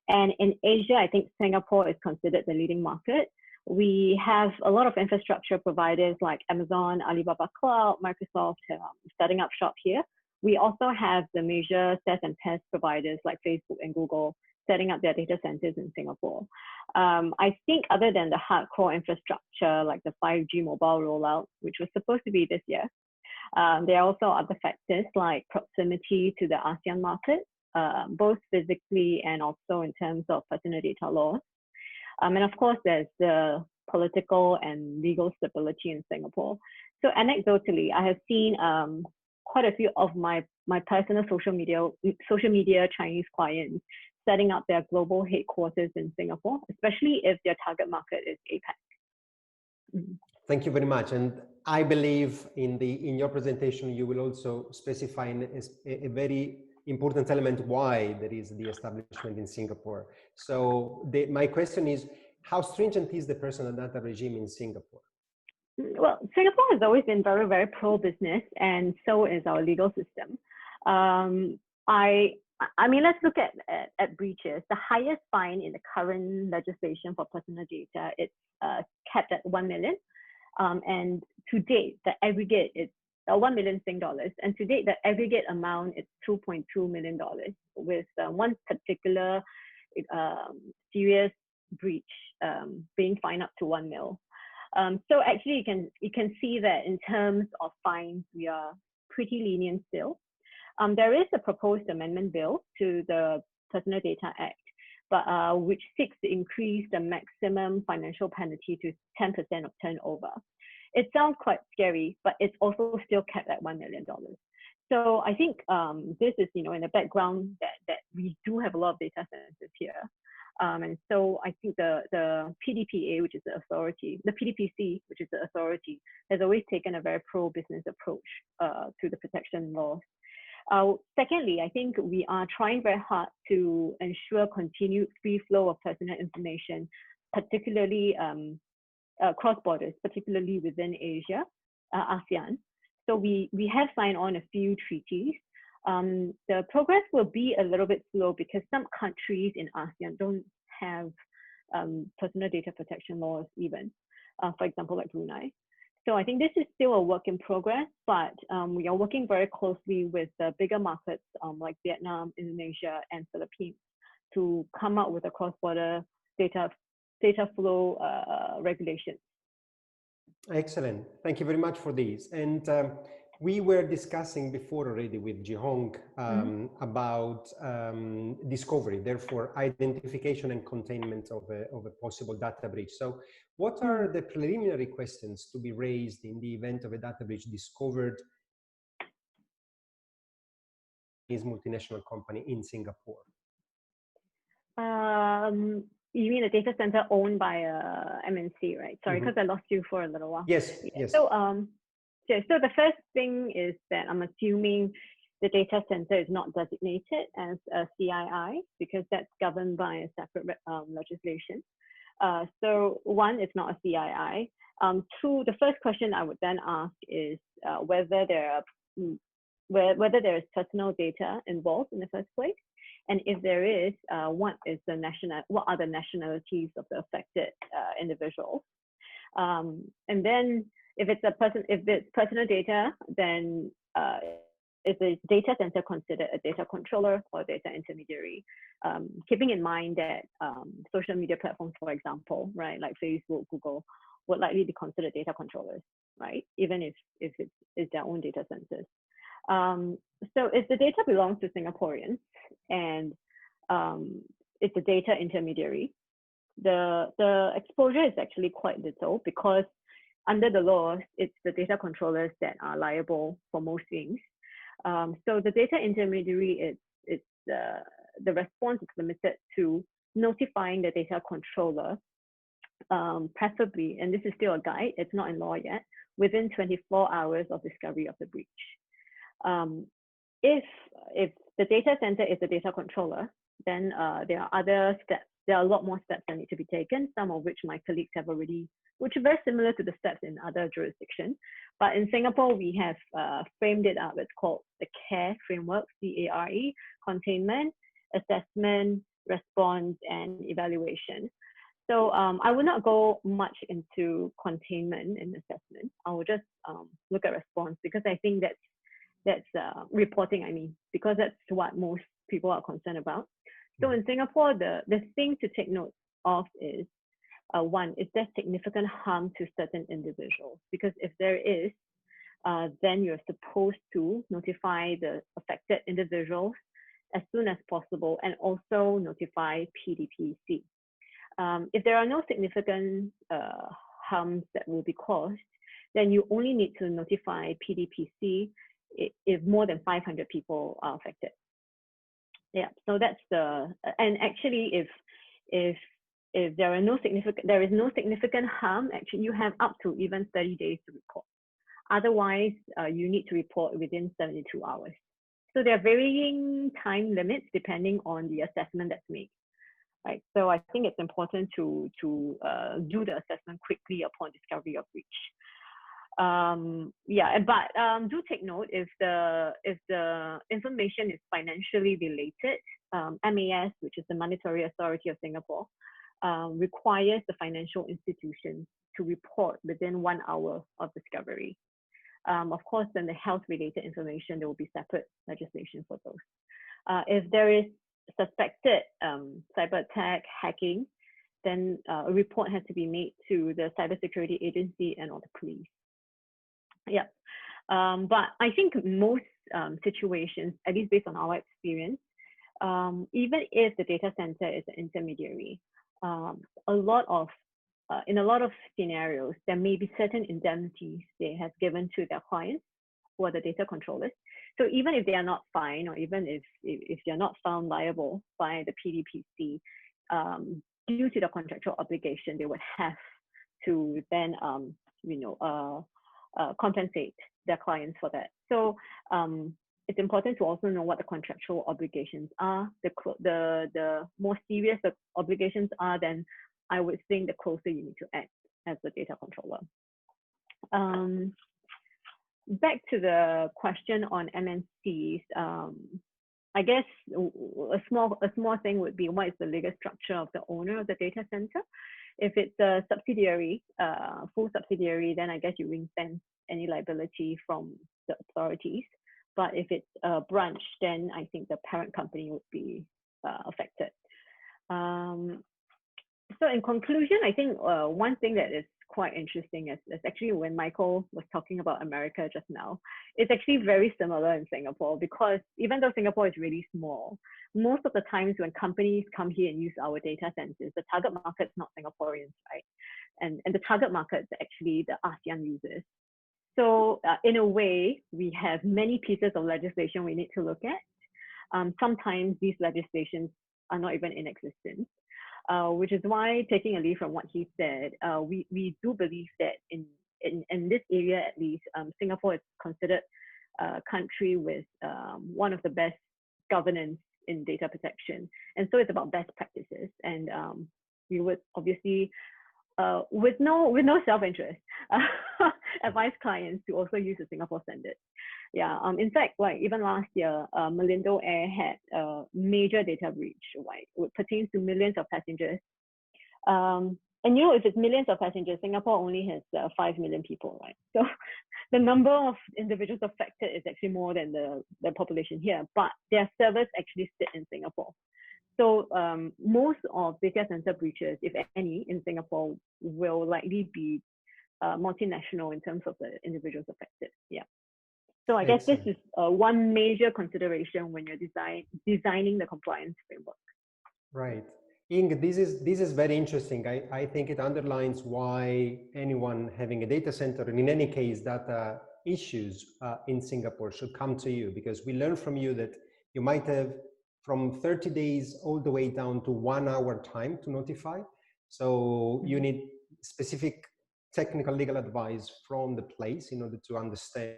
And in Asia, I think Singapore is considered the leading market. We have a lot of infrastructure providers like Amazon, Alibaba Cloud, Microsoft setting up shop here. We also have the major SaaS and PaaS providers like Facebook and Google setting up their data centers in Singapore. I think other than the hardcore infrastructure like the 5G mobile rollout, which was supposed to be this year, there are also other factors like proximity to the ASEAN market, both physically and also in terms of personal data laws. And of course, there's the political and legal stability in Singapore. So anecdotally, I have seen quite a few of my personal social media Chinese clients setting up their global headquarters in Singapore, especially if their target market is APAC. Thank you very much. And I believe in your presentation, you will also specify a very important element why there is the establishment in Singapore. So my question is, how stringent is the personal data regime in Singapore? Well, Singapore has always been very, very pro-business, and so is our legal system. I mean, let's look at breaches. The highest fine in the current legislation for personal data, it's capped at 1 million. And to date, the aggregate is 1 million Sing dollars. And to date, the aggregate amount is $2.2 million, with one particular serious breach being fined up to 1 mil. So actually, you can see that in terms of fines, we are pretty lenient still. There is a proposed amendment bill to the Personal Data Act, but which seeks to increase the maximum financial penalty to 10% of turnover. It sounds quite scary, but it's also still capped at $1 million. So I think this is, in the background that we do have a lot of data centers here. And so I think the PDPA, which is the authority, the PDPC, which is the authority, has always taken a very pro-business approach to the protection laws. Secondly, I think we are trying very hard to ensure continued free flow of personal information, particularly cross borders, particularly within Asia, ASEAN. So we have signed on a few treaties. The progress will be a little bit slow because some countries in ASEAN don't have personal data protection laws even, for example, like Brunei. So I think this is still a work in progress, but we are working very closely with the bigger markets like Vietnam, Indonesia, and Philippines to come up with a cross-border data flow regulations. Excellent. Thank you very much for these. And we were discussing before already with Jihong about discovery, therefore identification and containment of a possible data breach. So what are the preliminary questions to be raised in the event of a data breach discovered in this multinational company in Singapore? You mean a data center owned by a MNC, right? Sorry, because I lost you for a little while. Yes, yes. So, so the first thing is that I'm assuming the data center is not designated as a CII because that's governed by a separate legislation. So one, it's not a CII. Two, the first question I would then ask is whether there is personal data involved in the first place. And if there is, what are the nationalities of the affected individuals? And then if it's personal data, then is the data center considered a data controller or data intermediary? Keeping in mind that social media platforms, for example, right, like Facebook, Google, would likely be considered data controllers, right? Even if it's their own data centers. So if the data belongs to Singaporeans and it's a data intermediary, the exposure is actually quite little, because under the laws, it's the data controllers that are liable for most things. So the data intermediary, the response is limited to notifying the data controller, preferably, and this is still a guide, it's not in law yet, within 24 hours of discovery of the breach. If the data center is the data controller, then there are other steps. There are a lot more steps that need to be taken, some of which my colleagues have already, which are very similar to the steps in other jurisdictions. But in Singapore, we have framed it up. It's called the CARE framework, C-A-R-E, containment, assessment, response, and evaluation. So I will not go much into containment and assessment. I will just look at response, because I think that's reporting, I mean, because that's what most people are concerned about. So in Singapore, the thing to take note of is, one, is there significant harm to certain individuals? Because if there is, then you're supposed to notify the affected individuals as soon as possible, and also notify PDPC. If there are no significant harms that will be caused, then you only need to notify PDPC if more than 500 people are affected. Yeah, so that's and actually if there is no significant harm, actually you have up to even 30 days to report. Otherwise, you need to report within 72 hours. So there are varying time limits depending on the assessment that's made. Right, so I think it's important to do the assessment quickly upon discovery of breach. Yeah, but do take note, if the information is financially related, MAS, which is the Monetary Authority of Singapore, requires the financial institutions to report within 1 hour of discovery. Of course, then the health-related information, there will be separate legislation for those. If there is suspected cyber attack, hacking, then a report has to be made to the cybersecurity agency and or the police. Yeah, but I think most situations, at least based on our experience, even if the data center is an intermediary, in a lot of scenarios, there may be certain indemnities they have given to their clients who are the data controllers. So even if they are not fined, or even if they're not found liable by the PDPC, due to the contractual obligation, they would have to then, compensate their clients for that. So it's important to also know what the contractual obligations are. The more serious the obligations are, then I would think the closer you need to act as the data controller. Back to the question on MNCs, I guess a small thing would be, what is the legal structure of the owner of the data center? If it's a subsidiary, full subsidiary, then I guess you ring-fence any liability from the authorities. But if it's a branch, then I think the parent company would be affected. So in conclusion, I think one thing that is quite interesting is actually when Michael was talking about America just now, it's actually very similar in Singapore, because even though Singapore is really small, most of the times when companies come here and use our data centers, the target market is not Singaporeans, right? And the target market is actually the ASEAN users. So in a way, we have many pieces of legislation we need to look at. Sometimes these legislations are not even in existence. Which is why, taking a lead from what he said, we do believe that in this area at least, Singapore is considered a country with one of the best governance in data protection. And so it's about best practices. And we would obviously, with no self-interest, advise clients to also use the Singapore standard. Yeah, in fact, like even last year, Malindo Air had a major data breach, right? It pertains to millions of passengers. And you know, if it's millions of passengers, Singapore only has 5 million people, right? So the number of individuals affected is actually more than the population here, but their servers actually sit in Singapore. So most of data center breaches, if any, in Singapore will likely be multinational in terms of the individuals affected. Yeah. So I guess this is one major consideration when you're designing the compliance framework. Right. Ying, this is very interesting. I think it underlines why anyone having a data center, and in any case data issues in Singapore, should come to you, because we learn from you that you might have from 30 days all the way down to 1 hour time to notify. So you need specific technical legal advice from the place in order to understand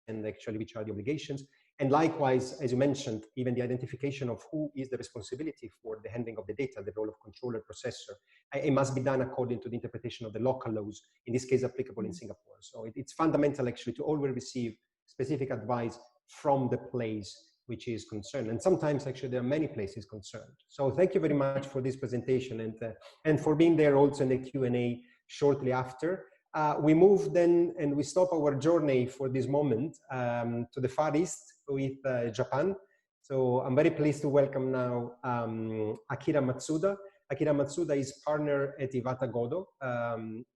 and actually which are the obligations. And likewise, as you mentioned, even the identification of who is the responsibility for the handling of the data, the role of controller, processor, it must be done according to the interpretation of the local laws, in this case applicable in Singapore. So it's fundamental actually to always receive specific advice from the place which is concerned. And sometimes actually there are many places concerned. So thank you very much for this presentation and for being there also in the Q&A shortly after. We move then and we stop our journey for this moment to the Far East with Japan. So I'm very pleased to welcome now Akira Matsuda. Akira Matsuda is partner at Iwata Godo,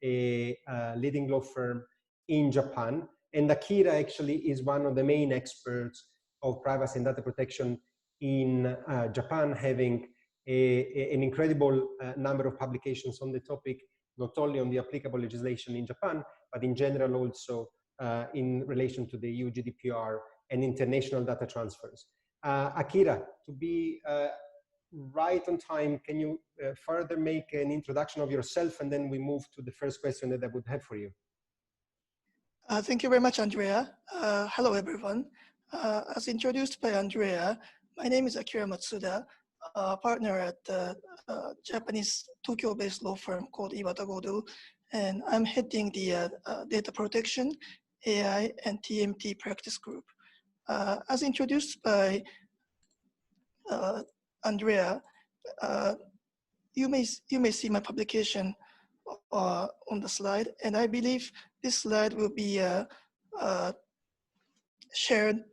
a leading law firm in Japan. And Akira actually is one of the main experts of privacy and data protection in Japan, having an incredible number of publications on the topic, not only on the applicable legislation in Japan, but in general also in relation to the EU GDPR and international data transfers. Akira, to be right on time, can you further make an introduction of yourself, and then we move to the first question that I would have for you? Thank you very much, Andrea. Hello, everyone. As introduced by Andrea, my name is Akira Matsuda, partner at the Japanese Tokyo-based law firm called Iwata Godo, and I'm heading the data protection, AI, and TMT practice group. As introduced by Andrea, you may see my publication on the slide, and I believe this slide will be shared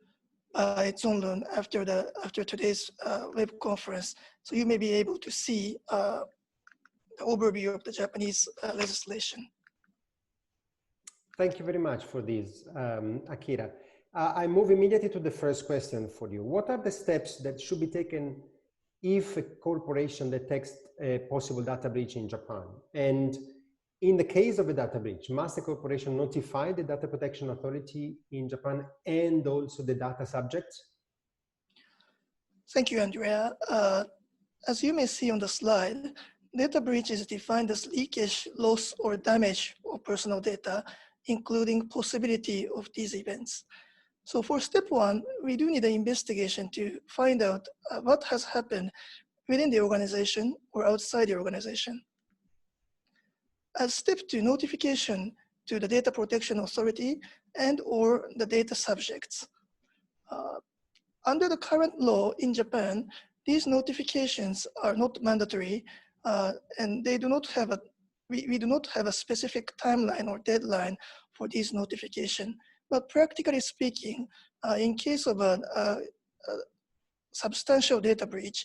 by Zhong Lun after today's web conference, so you may be able to see the overview of the Japanese legislation. Thank you very much for this, Akira. I move immediately to the first question for you. What are the steps that should be taken if a corporation detects a possible data breach in Japan? And in the case of a data breach, must the corporation notify the data protection authority in Japan and also the data subjects? Thank you, Andrea. As you may see on the slide, data breach is defined as leakage, loss, or damage of personal data, including possibility of these events. So for step one, we do need an investigation to find out what has happened within the organization or outside the organization. As step two, notification to the data protection authority and or the data subjects. Under the current law in Japan, these notifications are not mandatory, and they do not have we do not have a specific timeline or deadline for these notification. But practically speaking, in case of a substantial data breach,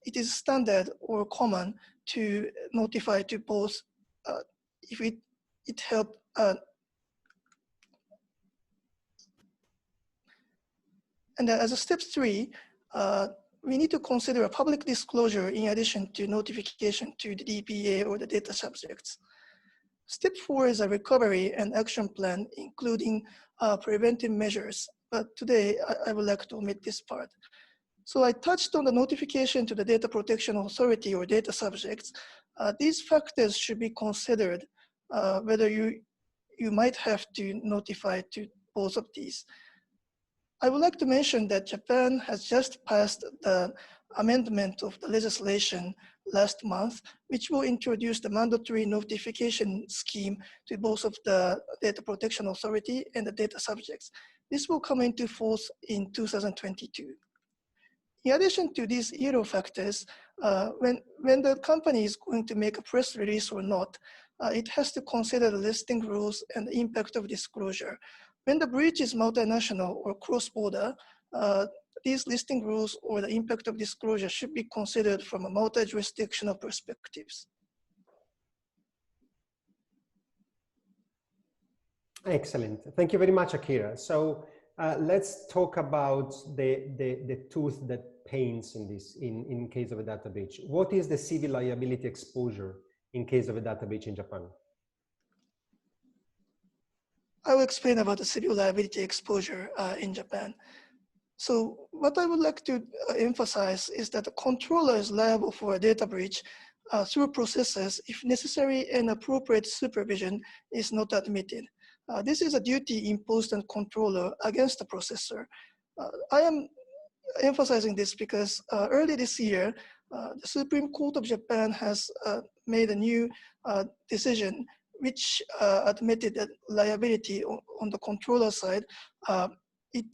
it is standard or common to notify to both if it helps. And as a step three, we need to consider a public disclosure in addition to notification to the DPA or the data subjects. Step four is a recovery and action plan, including preventive measures. But today, I would like to omit this part. So I touched on the notification to the data protection authority or data subjects. These factors should be considered whether you might have to notify to both of these. I would like to mention that Japan has just passed the amendment of the legislation last month, which will introduce the mandatory notification scheme to both of the data protection authority and the data subjects. This will come into force in 2022. In addition to these yellow factors, when the company is going to make a press release or not, it has to consider the listing rules and the impact of disclosure. When the breach is multinational or cross-border, these listing rules or the impact of disclosure should be considered from a multi-jurisdictional perspectives. Excellent. Thank you very much, Akira. So let's talk about the tooth that pains in this, in case of a data breach. What is the civil liability exposure in case of a data breach in Japan? I will explain about the civil liability exposure in Japan. So what I would like to emphasize is that the controller is liable for a data breach through processes if necessary and appropriate supervision is not admitted. This is a duty imposed on controller against the processor. I am emphasizing this because early this year, the Supreme Court of Japan has made a new decision which admitted that liability on the controller side. It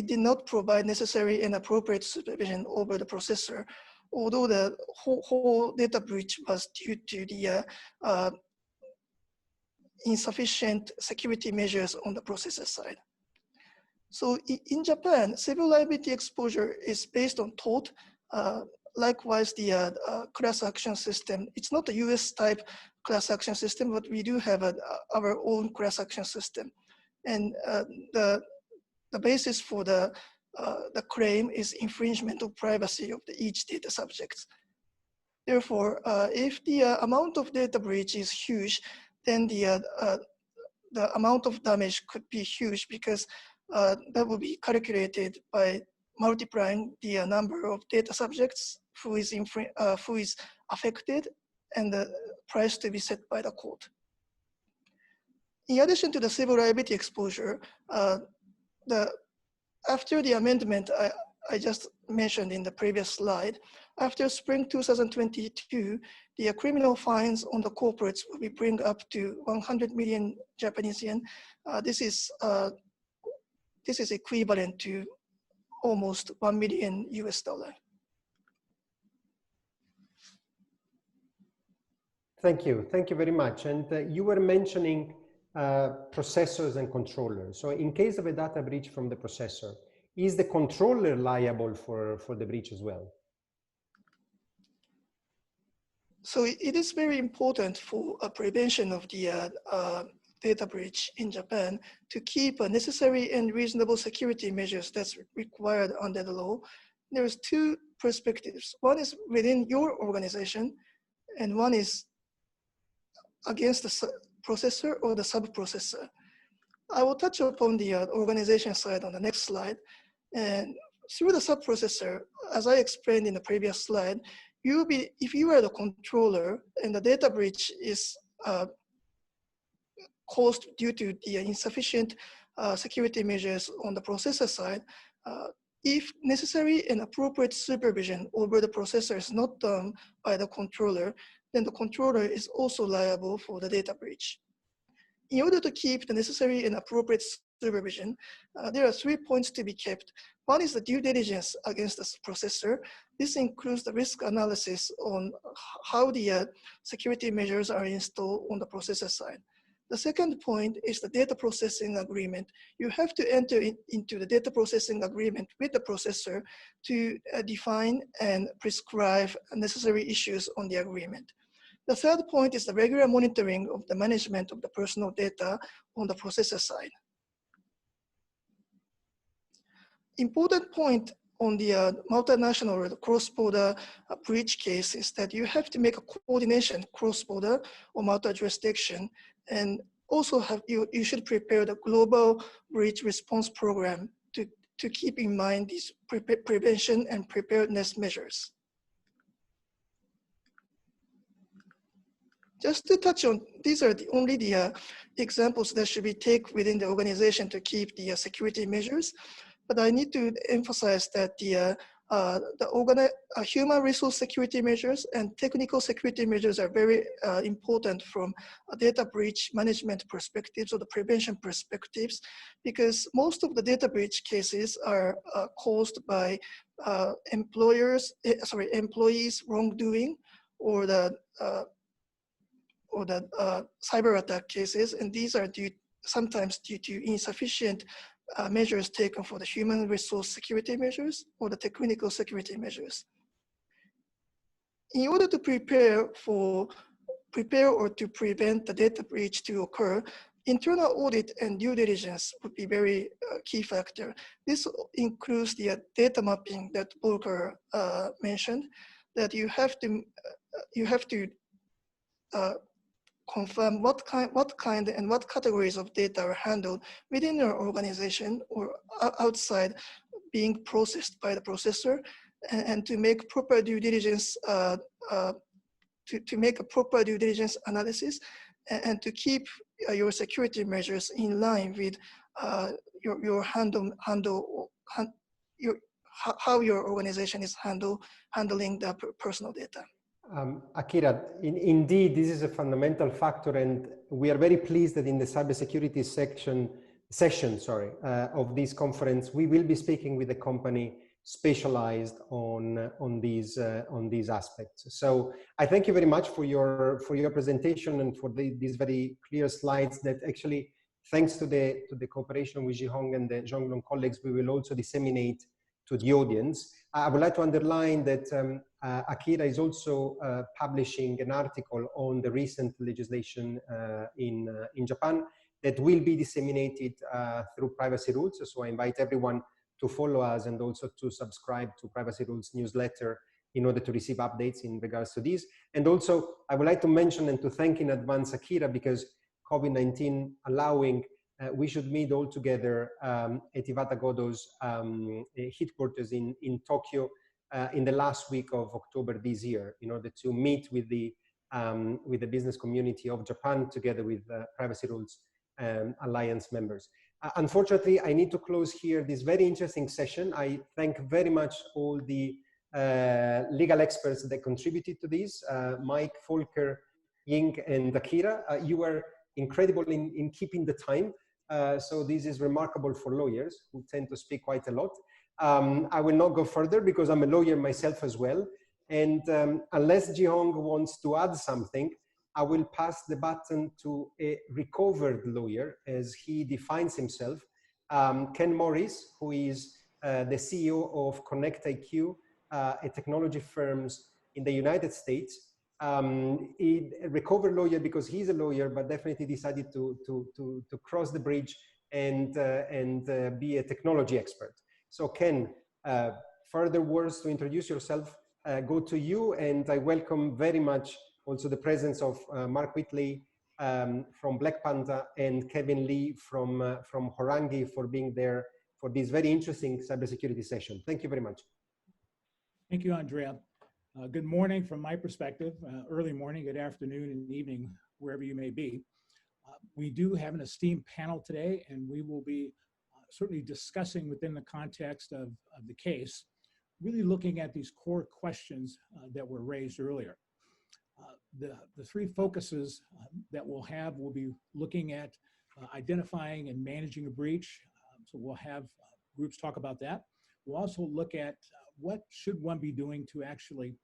did not provide necessary and appropriate supervision over the processor, although the whole data breach was due to the insufficient security measures on the processor side. So in Japan, civil liability exposure is based on tort. Likewise, the class action system, it's not a US type class action system, but we do have our own class action system. And the basis for the claim is infringement of privacy of each data subject. Therefore, if the amount of data breach is huge, then the amount of damage could be huge because that will be calculated by multiplying the number of data subjects who is affected and the price to be set by the court. In addition to the civil liability exposure, after the amendment I just mentioned in the previous slide, after spring 2022, the criminal fines on the corporates will be bring up to 100 million Japanese yen. This is equivalent to almost $1 million US. Thank you very much. And you were mentioning processors and controllers. So in case of a data breach from the processor, is the controller liable for the breach as well? So it is very important for a prevention of the data breach in Japan to keep a necessary and reasonable security measures that's required under the law. There's two perspectives. One is within your organization, and one is against the processor or the sub-processor. I will touch upon the organization side on the next slide. And through the sub-processor, as I explained in the previous slide, if you are the controller and the data breach is caused due to the insufficient security measures on the processor side, if necessary and appropriate supervision over the processor is not done by the controller, then the controller is also liable for the data breach. In order to keep the necessary and appropriate supervision, there are 3 points to be kept. One is the due diligence against the processor. This includes the risk analysis on how the security measures are installed on the processor side. The second point is the data processing agreement. You have to enter into the data processing agreement with the processor to define and prescribe necessary issues on the agreement. The third point is the regular monitoring of the management of the personal data on the processor side. Important point on the multinational or the cross-border breach case is that you have to make a coordination cross-border or multi-jurisdiction, and also you should prepare the global breach response program to keep in mind these prevention and preparedness measures. Just to touch on, these are only the examples that should be taken within the organization to keep the security measures. But I need to emphasize that the human resource security measures and technical security measures are very important from a data breach management perspectives or the prevention perspectives, because most of the data breach cases are caused by employees wrongdoing or the cyber attack cases, and these are sometimes due to insufficient measures taken for the human resource security measures or the technical security measures. In order to prepare or to prevent the data breach to occur, internal audit and due diligence would be very key factor. This includes the data mapping that Volker mentioned, that you have to confirm what kind and what categories of data are handled within your organization or outside being processed by the processor, and to make proper due diligence, to make a proper due diligence analysis, and to keep your security measures in line with how your organization is handling the personal data. Akira, indeed, this is a fundamental factor, and we are very pleased that in the cybersecurity session of this conference, we will be speaking with a company specialized on these aspects. So I thank you very much for your presentation and for these very clear slides that actually, thanks to the cooperation with Jihong and the Zhong Lun colleagues, we will also disseminate to the audience. I would like to underline that Akira is also publishing an article on the recent legislation in Japan that will be disseminated through PrivacyRules. So I invite everyone to follow us and also to subscribe to PrivacyRules newsletter in order to receive updates in regards to this. And also, I would like to mention and to thank in advance Akira, because COVID-19 allowing, we should meet all together at Iwata Godo's headquarters in Tokyo in the last week of October this year, in order to meet with the business community of Japan together with PrivacyRules Alliance members. Unfortunately, I need to close here this very interesting session. I thank very much all the legal experts that contributed to this, Mike, Volker, Ying, and Akira. You were incredible in keeping the time. So this is remarkable for lawyers who tend to speak quite a lot. I will not go further because I'm a lawyer myself as well. And unless Jihong wants to add something, I will pass the baton to a recovered lawyer, as he defines himself, Ken Morris, who is the CEO of KnectIQ, a technology firm in the United States. A recovered lawyer because he's a lawyer, but definitely decided to cross the bridge and be a technology expert. So Ken, further words to introduce yourself go to you, and I welcome very much also the presence of Mark Whittley from Blackpanda and Kevin Lee from Horangi for being there for this very interesting cybersecurity session. Thank you very much. Thank you, Andrea. Good morning from my perspective, early morning, good afternoon, and evening, wherever you may be. We do have an esteemed panel today, and we will be certainly discussing within the context of the case, really looking at these core questions that were raised earlier. The three focuses that we'll have, we'll be looking at identifying and managing a breach. So we'll have groups talk about that. We'll also look at what should one be doing to actually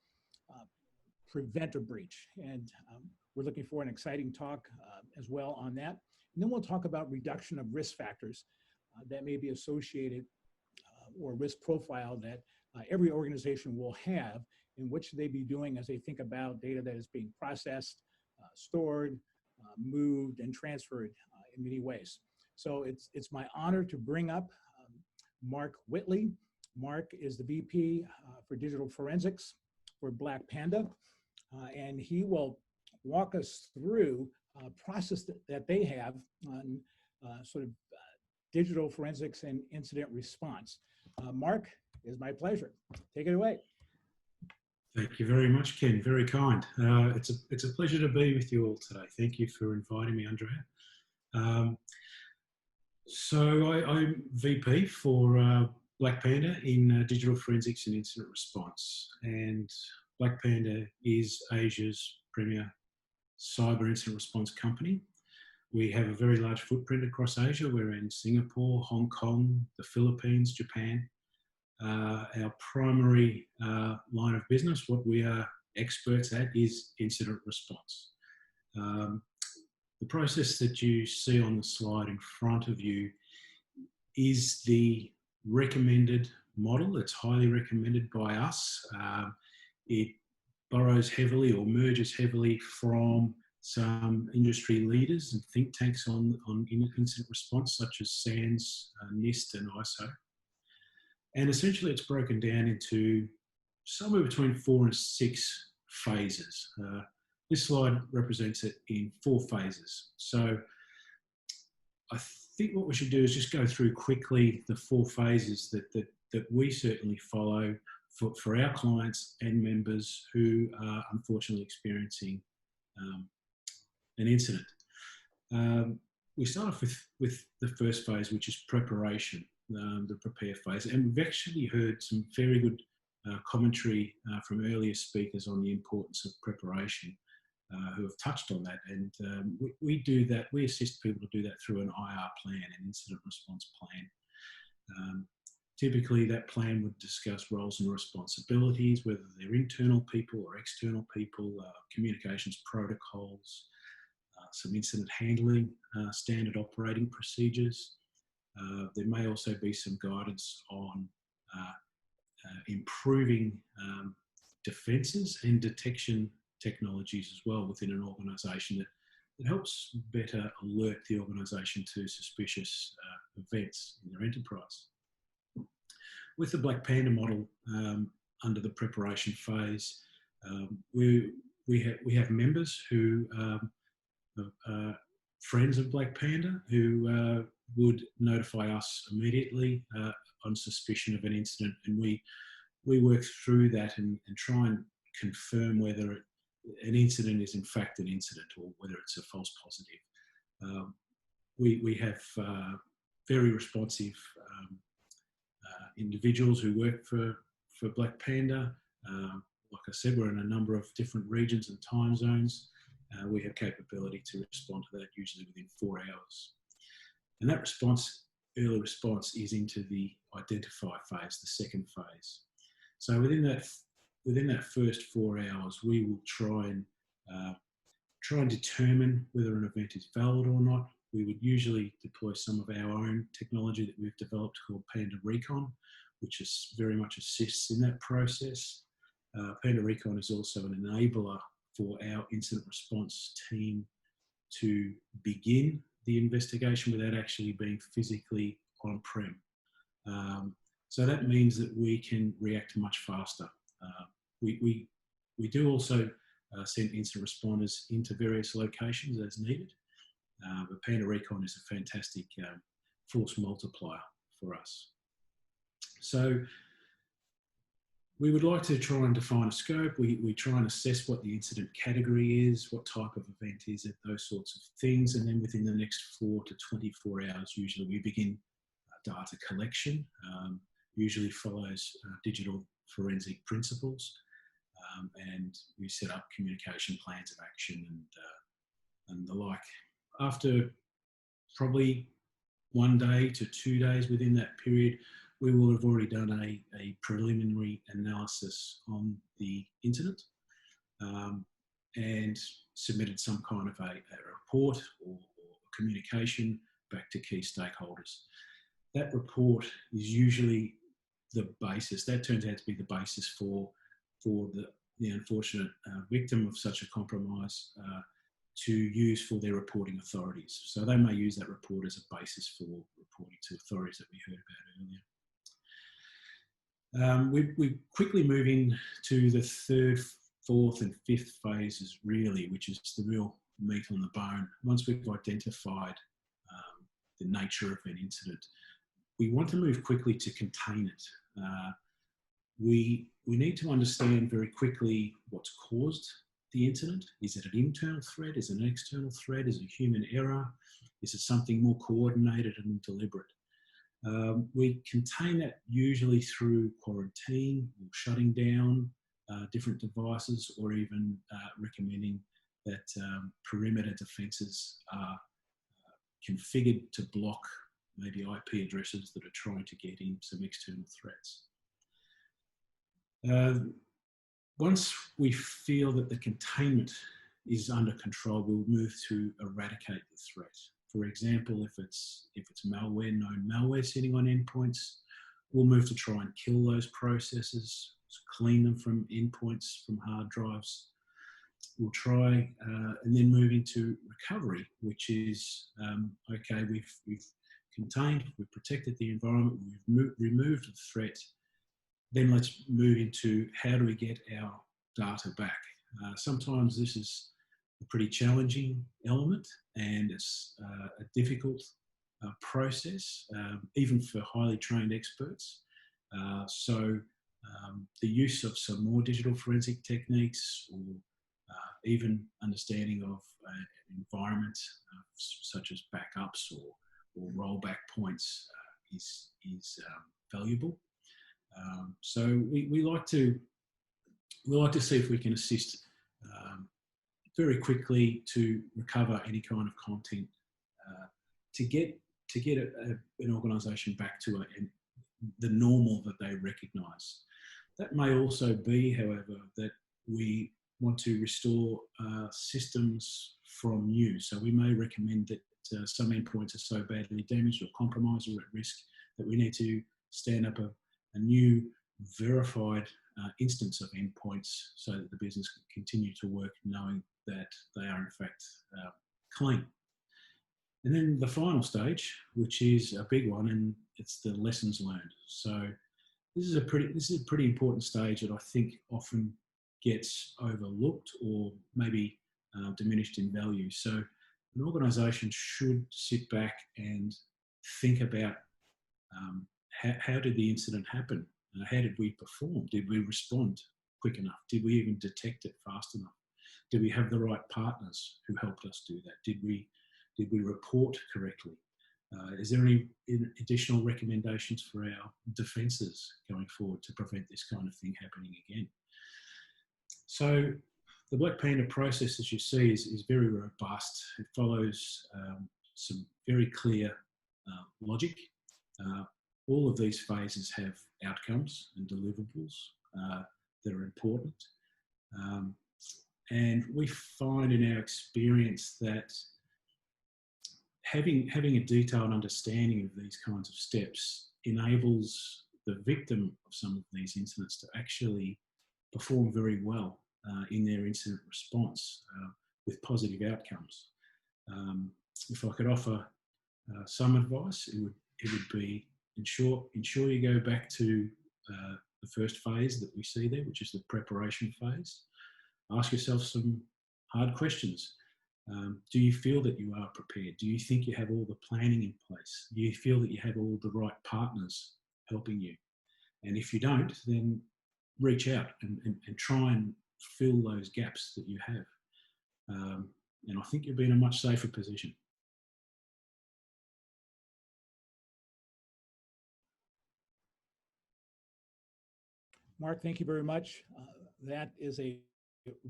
prevent a breach. And we're looking for an exciting talk as well on that. And then we'll talk about reduction of risk factors that may be associated or risk profile that every organization will have, in which they be doing as they think about data that is being processed, stored, moved, and transferred in many ways. So it's my honor to bring up Mark Whittley. Mark is the VP for Digital Forensics for Blackpanda, and he will walk us through a process that they have on sort of digital forensics and incident response. Mark, it's my pleasure. Take it away. Thank you very much, Ken. Very kind. It's a pleasure to be with you all today. Thank you for inviting me, Andrea. So I'm VP for Blackpanda in digital forensics and incident response. And Blackpanda is Asia's premier cyber incident response company. We have a very large footprint across Asia. We're in Singapore, Hong Kong, the Philippines, Japan. Our primary line of business, what we are experts at, is incident response. The process that you see on the slide in front of you is the recommended model. It's highly recommended by us. It borrows heavily or merges heavily from some industry leaders and think tanks on incident response, such as SANS, NIST and ISO. And essentially it's broken down into somewhere between 4 and 6 phases. This slide represents it in 4 phases. So I think what we should do is just go through quickly the 4 phases that we certainly follow for our clients and members who are unfortunately experiencing an incident. We start off with the first phase, which is preparation, the prepare phase. And we've actually heard some very good commentary from earlier speakers on the importance of preparation, who have touched on that. And we do that, we assist people to do that through an IR plan, an incident response plan. Typically that plan would discuss roles and responsibilities, whether they're internal people or external people, communications protocols, some incident handling, standard operating procedures. There may also be some guidance on improving defences and detection technologies as well within an organisation that helps better alert the organisation to suspicious events in their enterprise. With the Blackpanda model, under the preparation phase, we have members who are friends of Blackpanda who would notify us immediately on suspicion of an incident, and we work through that and try and confirm whether an incident is in fact an incident or whether it's a false positive. We have very responsive individuals who work for Blackpanda. Like I said, we're in a number of different regions and time zones. We have capability to respond to that usually within 4 hours. And that response, early response, is into the identify phase, the second phase. So within that first 4 hours, we will try and determine whether an event is valid or not. We would usually deploy some of our own technology that we've developed called Panda Recon, which is very much assists in that process. Panda Recon is also an enabler for our incident response team to begin the investigation without actually being physically on-prem. So that means that we can react much faster. We do also send incident responders into various locations as needed, but Panda Recon is a fantastic force multiplier for us. So we would like to try and define a scope. We try and assess what the incident category is, what type of event is it, those sorts of things. And then within the next 4 to 24 hours, usually we begin data collection, usually follows digital forensic principles. And we set up communication plans of action and the like. After probably 1 day to 2 days within that period, we will have already done a preliminary analysis on the incident and submitted some kind of a report or communication back to key stakeholders. That report is usually the basis, that turns out to be the basis for the unfortunate victim of such a compromise to use for their reporting authorities. So they may use that report as a basis for reporting to authorities that we heard about earlier. We quickly move into the 3rd, 4th and 5th phases really, which is the real meat on the bone. Once we've identified the nature of an incident, we want to move quickly to contain it. We need to understand very quickly what's caused the incident. Is it an internal threat? Is it an external threat? Is it human error? Is it something more coordinated and deliberate? We contain that usually through quarantine or shutting down different devices, or even recommending that perimeter defenses are configured to block maybe IP addresses that are trying to get in some external threats. Once we feel that the containment is under control, we'll move to eradicate the threat. For example, if it's malware, known malware sitting on endpoints, we'll move to try and kill those processes, clean them from endpoints, from hard drives. We'll try and then move into recovery, which is, okay, we've contained, we've protected the environment, we've removed the threat. Then let's move into how do we get our data back. Sometimes this is a pretty challenging element, and it's a difficult process, even for highly trained experts. So the use of some more digital forensic techniques, or even understanding of environment such as backups or rollback points is valuable. So we like to see if we can assist very quickly to recover any kind of content, to get an organisation back to the normal that they recognise. That may also be, however, that we want to restore systems from new. So we may recommend that some endpoints are so badly damaged or compromised or at risk that we need to stand up a new verified instance of endpoints so that the business can continue to work knowing that they are in fact clean. And then the final stage, which is a big one, and it's the lessons learned. So this is a pretty important stage that I think often gets overlooked or maybe diminished in value. So an organisation should sit back and think about how did the incident happen? How did we perform? Did we respond quick enough? Did we even detect it fast enough? Did we have the right partners who helped us do that? Did we report correctly? Is there any additional recommendations for our defences going forward to prevent this kind of thing happening again? So the Blackpanda process, as you see, is very robust. It follows some very clear logic. All of these phases have outcomes and deliverables that are important. And we find in our experience that having a detailed understanding of these kinds of steps enables the victim of some of these incidents to actually perform very well in their incident response with positive outcomes. If I could offer some advice, it would be ensure you go back to the first phase that we see there, which is the preparation phase. Ask yourself some hard questions. Do you feel that you are prepared? Do you think you have all the planning in place? Do you feel that you have all the right partners helping you? And if you don't, then reach out and try and fill those gaps that you have. And I think you'll be in a much safer position. Mark, thank you very much. That is a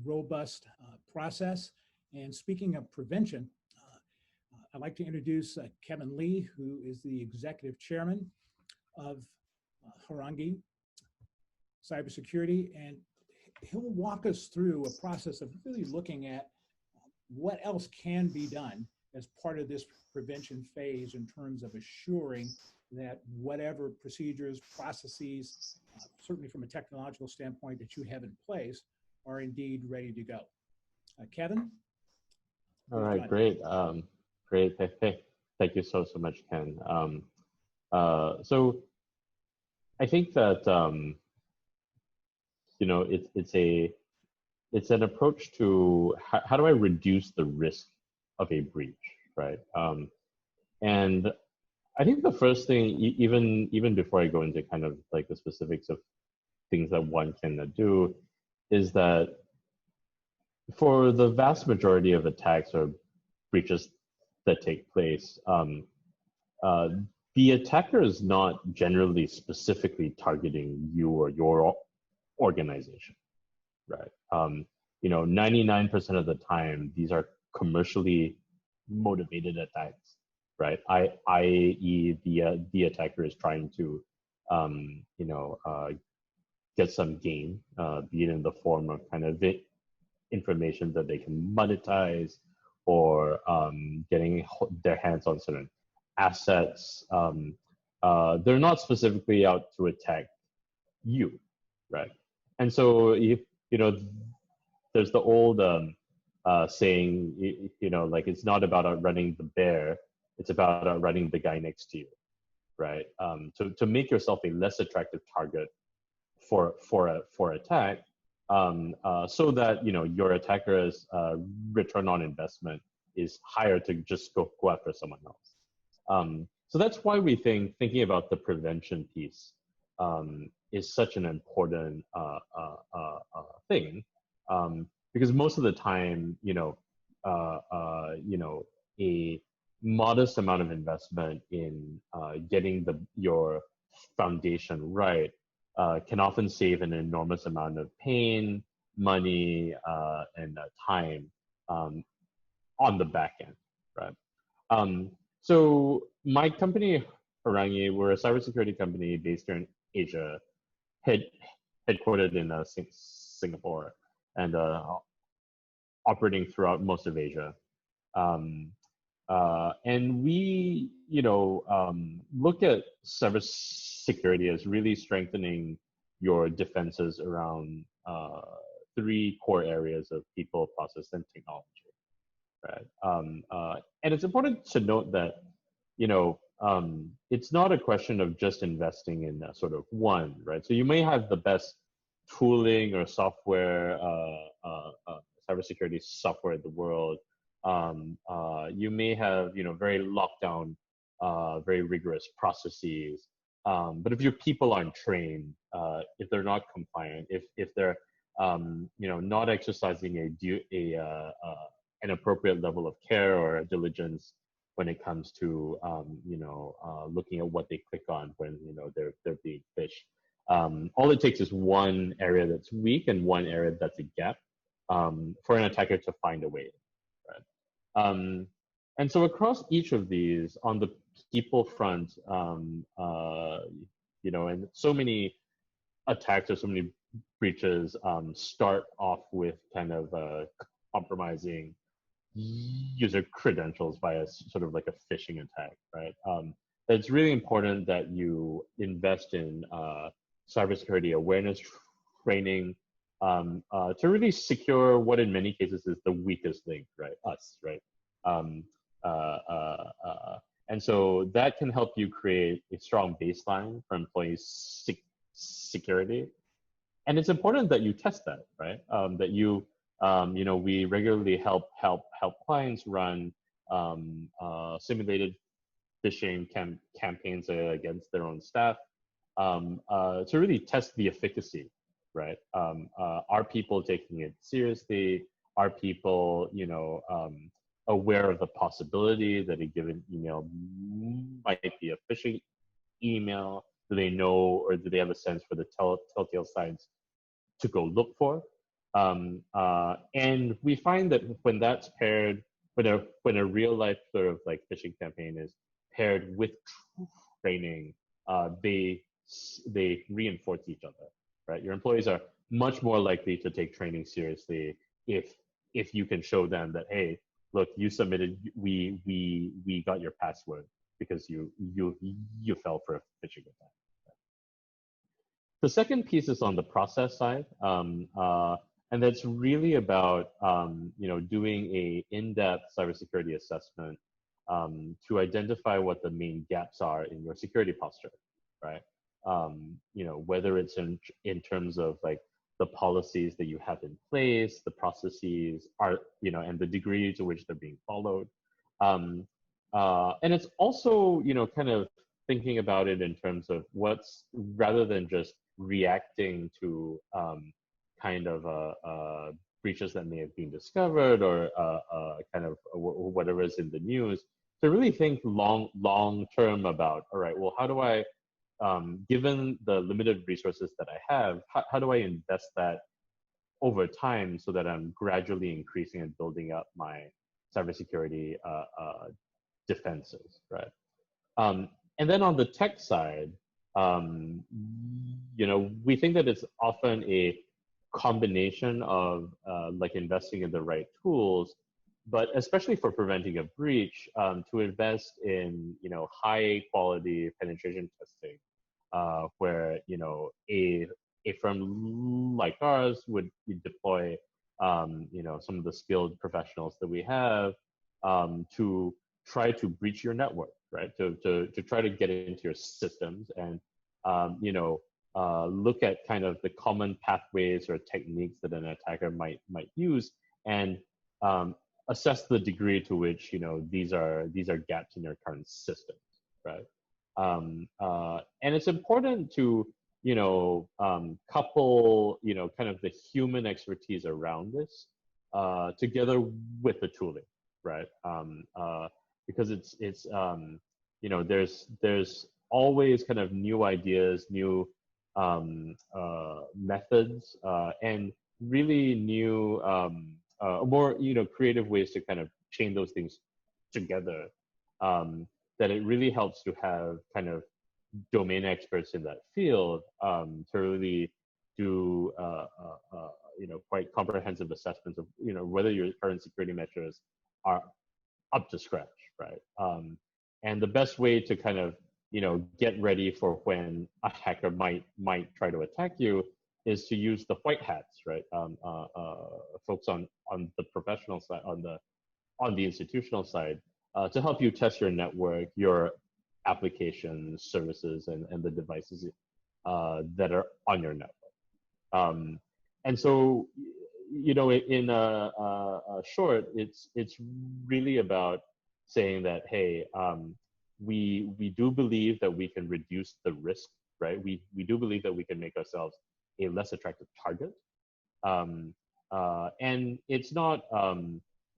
robust process. And speaking of prevention, I'd like to introduce Kevin Lee, who is the executive chairman of Horangi Cybersecurity, and he'll walk us through a process of really looking at what else can be done as part of this prevention phase in terms of assuring that whatever procedures, processes, certainly from a technological standpoint that you have in place, are indeed ready to go. Kevin? All right, great. Great. Thank you so much, Ken. So I think that it's an approach to how do I reduce the risk of a breach, right? And I think the first thing, even before I go into kind of like the specifics of things that one can do, is that for the vast majority of attacks or breaches that take place, the attacker is not generally specifically targeting you or your organization, right? 99% of the time, these are commercially motivated attacks, right? I.e., the attacker is trying to, get some gain, be it in the form of kind of information that they can monetize, or getting their hands on certain assets. They're not specifically out to attack you, right? And so there's the old saying, like, it's not about outrunning the bear, it's about outrunning the guy next to you, right? To make yourself a less attractive target for attack, so that your attacker's return on investment is higher to just go after someone else. So that's why we thinking about the prevention piece is such an important thing, because most of the time, a modest amount of investment in getting your foundation right can often save an enormous amount of pain, money, and time on the back end, right? So my company, Horangi, we're a cybersecurity company based here in Asia, headquartered in Singapore, and operating throughout most of Asia. And we, look at cybersecurity as really strengthening your defenses around 3 core areas of people, process, and technology, right? And it's important to note that, it's not a question of just investing in sort of one, right? So you may have the best tooling or software, cybersecurity software in the world. You may have, very locked down, very rigorous processes. But if your people aren't trained, if they're not compliant, if they're, not exercising an appropriate level of care or diligence when it comes to, looking at what they click on when, they're being phished. All it takes is one area that's weak and one area that's a gap for an attacker to find a way, right? And so across each of these, on the people front, and so many attacks or so many breaches start off with kind of compromising user credentials via sort of like a phishing attack, right? It's really important that you invest in cybersecurity awareness training to really secure what in many cases is the weakest link, right? Us, right? And so that can help you create a strong baseline for employee security. And it's important that you test that, right? That you, we regularly help clients run simulated phishing campaigns against their own staff to really test the efficacy, right? Are people taking it seriously? Are people, aware of the possibility that a given email might be a phishing email? Do they know, or do they have a sense for the telltale signs to go look for? And we find that when that's paired, when a real life sort of like phishing campaign is paired with training, they reinforce each other, right? Your employees are much more likely to take training seriously if you can show them that, hey, look, you submitted, we got your password because you fell for a phishing attack. The second piece is on the process side, and that's really about doing a in-depth cybersecurity assessment to identify what the main gaps are in your security posture, right? Whether it's in terms of like the policies that you have in place, the processes are, and the degree to which they're being followed. And it's also, kind of thinking about it in terms of rather than just reacting to kind of breaches that may have been discovered or kind of whatever is in the news, to really think long term about, all right, well, how do I, given the limited resources that I have, how do I invest that over time so that I'm gradually increasing and building up my cybersecurity defenses, right? And then on the tech side, we think that it's often a combination of like investing in the right tools, but especially for preventing a breach, to invest in high quality penetration testing, where a firm like ours would deploy some of the skilled professionals that we have to try to breach your network, right? To try to get into your systems and look at kind of the common pathways or techniques that an attacker might use, and assess the degree to which these are gaps in your current systems, right? And it's important to couple kind of the human expertise around this together with the tooling, right? Because it's there's always kind of new ideas, new methods, and really new more creative ways to kind of chain those things together, that it really helps to have kind of domain experts in that field to really do quite comprehensive assessments of whether your current security measures are up to scratch, right? And the best way to kind of get ready for when a hacker might try to attack you is to use the white hats, right? Folks on the professional side, on the institutional side, to help you test your network, your applications, services, and the devices that are on your network. And so, in short, it's really about saying that, hey, we do believe that we can reduce the risk, right? We do believe that we can make ourselves a less attractive target. And it's not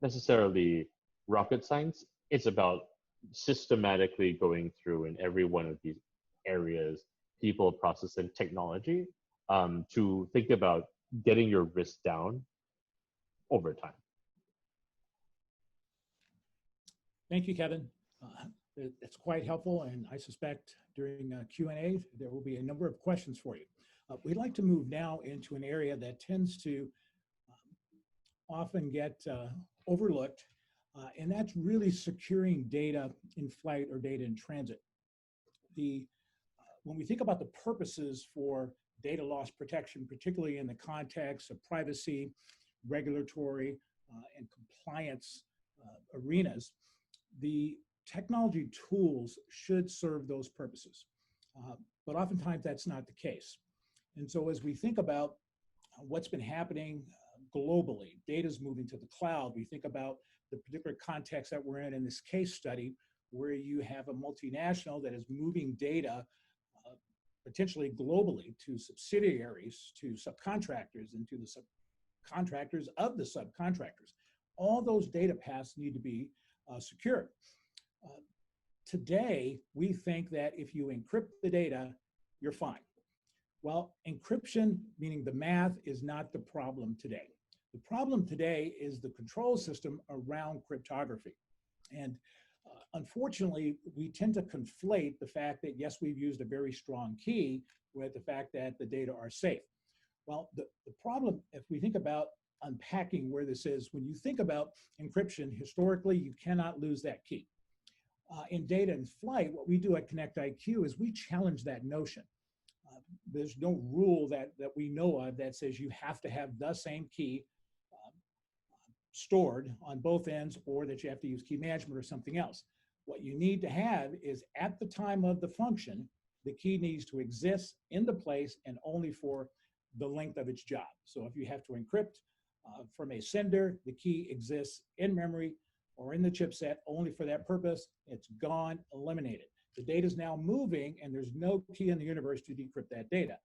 necessarily rocket science. It's about systematically going through in every one of these areas, people, process, and technology, to think about getting your risk down over time. Thank you, Kevin. It's quite helpful, and I suspect during Q&A there will be a number of questions for you. We'd like to move now into an area that tends to often get overlooked, and that's really securing data in flight or data in transit. When we think about the purposes for data loss protection, particularly in the context of privacy, regulatory, and compliance arenas, the technology tools should serve those purposes. But oftentimes that's not the case. And so as we think about what's been happening globally, data's moving to the cloud, we think about the particular context that we're in this case study, where you have a multinational that is moving data potentially globally to subsidiaries, to subcontractors, and to the subcontractors of the subcontractors. All those data paths need to be secured. Today, we think that if you encrypt the data, you're fine. Well, encryption, meaning the math, is not the problem today. The problem today is the control system around cryptography. And unfortunately, we tend to conflate the fact that, yes, we've used a very strong key with the fact that the data are safe. Well, the problem, if we think about unpacking where this is, when you think about encryption, historically, you cannot lose that key. In data in flight, what we do at KnectIQ is we challenge that notion. There's no rule that we know of that says you have to have the same key stored on both ends, or that you have to use key management or something else. What you need to have is, at the time of the function, the key needs to exist in the place and only for the length of its job. So if you have to encrypt from a sender, the key exists in memory or in the chipset only for that purpose. It's gone, eliminated. The data is now moving, and there's no key in the universe to decrypt that data.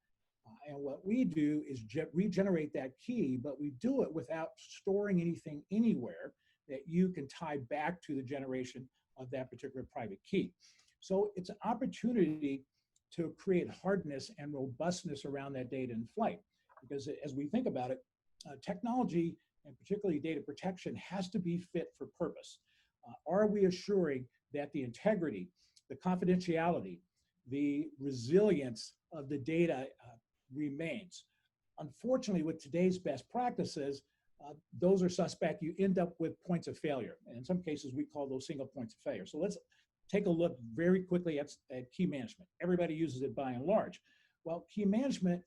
And what we do is regenerate that key, but we do it without storing anything anywhere that you can tie back to the generation of that particular private key. So it's an opportunity to create hardness and robustness around that data in flight. Because as we think about it, technology, and particularly data protection, has to be fit for purpose. Are we assuring that the integrity, the confidentiality, the resilience of the data remains? Unfortunately, with today's best practices, those are suspect. You end up with points of failure. And in some cases, we call those single points of failure. So let's take a look very quickly at key management. Everybody uses it by and large. Well, key management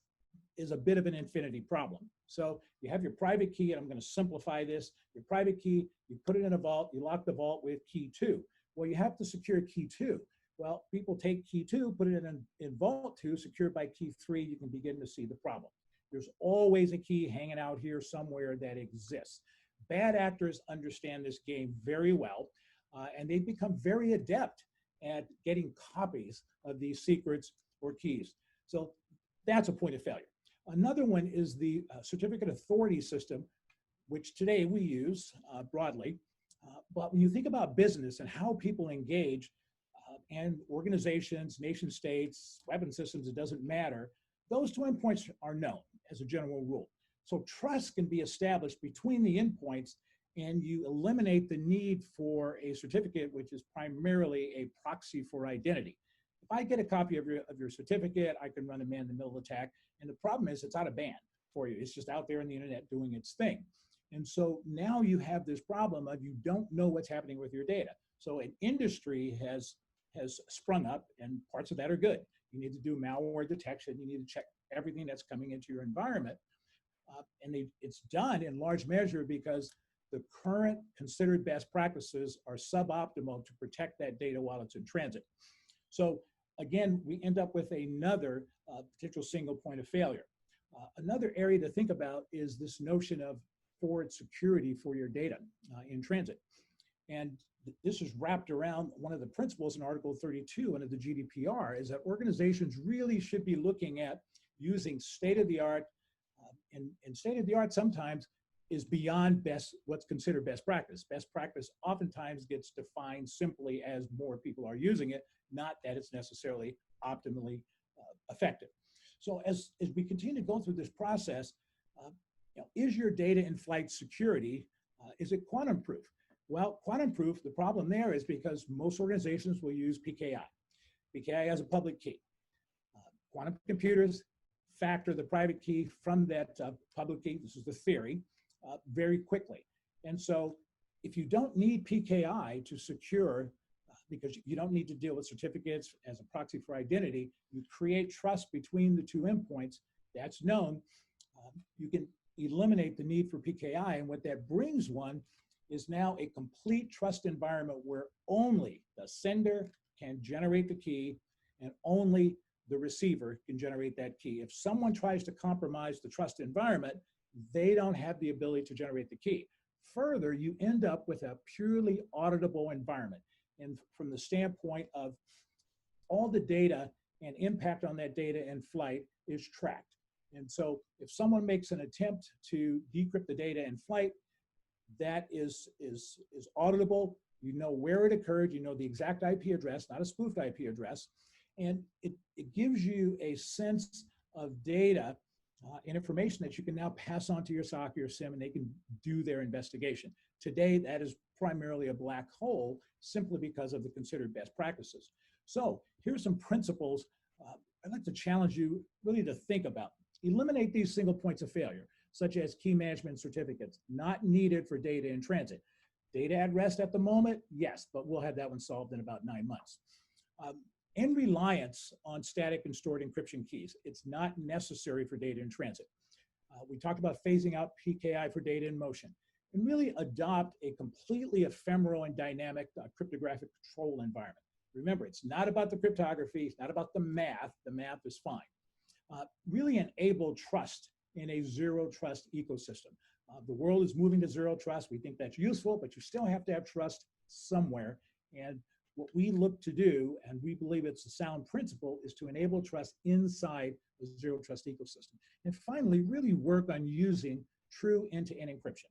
is a bit of an infinity problem. So you have your private key, and I'm going to simplify this. Your private key, you put it in a vault, you lock the vault with key 2. Well, you have to secure key 2. Well, people take key 2, put it in vault 2, secured by key 3, you can begin to see the problem. There's always a key hanging out here somewhere that exists. Bad actors understand this game very well, and they've become very adept at getting copies of these secrets or keys. So that's a point of failure. Another one is the certificate authority system, which today we use broadly. But when you think about business and how people engage, and organizations, nation states, weapon systems, it doesn't matter, those two endpoints are known as a general rule. So trust can be established between the endpoints, and you eliminate the need for a certificate, which is primarily a proxy for identity. If I get a copy of your certificate, I can run a man-in-the-middle attack. And the problem is it's out of band for you. It's just out there on the internet doing its thing. And so now you have this problem of you don't know what's happening with your data. So an industry has sprung up, and parts of that are good. You need to do malware detection. You need to check everything that's coming into your environment. It's done in large measure because the current considered best practices are suboptimal to protect that data while it's in transit. So again, we end up with another potential single point of failure. Another area to think about is this notion of forward security for your data in transit. And this is wrapped around one of the principles in Article 32 under the GDPR, is that organizations really should be looking at using state-of-the-art, and state-of-the-art sometimes is beyond what's considered best practice. Best practice oftentimes gets defined simply as more people are using it, not that it's necessarily optimally effective. So as we continue to go through this process, is your data in flight security, is it quantum proof? Well, quantum proof, the problem there is because most organizations will use PKI. PKI has a public key. Quantum computers factor the private key from that public key, this is the theory, very quickly. And so if you don't need PKI to secure, because you don't need to deal with certificates as a proxy for identity, you create trust between the two endpoints, that's known, you can eliminate the need for PKI. And what that brings one is now a complete trust environment where only the sender can generate the key and only the receiver can generate that key. If someone tries to compromise the trust environment, they don't have the ability to generate the key. Further, you end up with a purely auditable environment. And from the standpoint of all the data and impact on that data in flight is tracked. And so if someone makes an attempt to decrypt the data in flight, that is auditable. You know where it occurred. You know the exact IP address, not a spoofed IP address. And it gives you a sense of data and information that you can now pass on to your SOC or your SIM, and they can do their investigation. Today, that is primarily a black hole simply because of the considered best practices. So here's some principles I'd like to challenge you really to think about. Eliminate these single points of failure, such as key management certificates, not needed for data in transit. Data at rest at the moment, yes, but we'll have that one solved in about 9 months. And reliance on static and stored encryption keys. It's not necessary for data in transit. We talked about phasing out PKI for data in motion, and really adopt a completely ephemeral and dynamic cryptographic control environment. Remember, it's not about the cryptography, it's not about the math is fine. Really enable trust in a zero trust ecosystem. The world is moving to zero trust. We think that's useful, but you still have to have trust somewhere. And what we look to do, and we believe it's a sound principle, is to enable trust inside the zero trust ecosystem. And finally, really work on using true end-to-end encryption.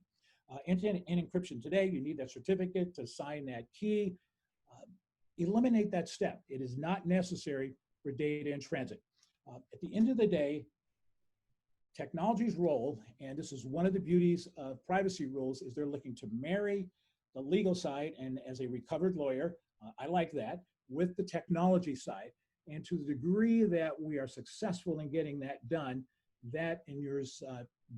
End-to-end encryption today, you need that certificate to sign that key. eliminate that step. It is not necessary for data in transit. At the end of the day, technology's role, and this is one of the beauties of privacy rules, is they're looking to marry the legal side, and as a recovered lawyer, I like that, with the technology side. And to the degree that we are successful in getting that done, that inures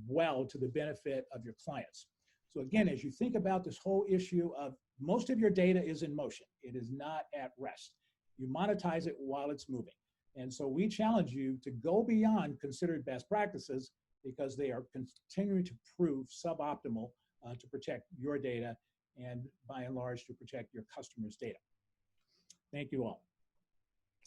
well to the benefit of your clients. So again, as you think about this whole issue of most of your data is in motion, it is not at rest. You monetize it while it's moving. And so we challenge you to go beyond considered best practices because they are continuing to prove suboptimal to protect your data and by and large to protect your customers' data. Thank you all.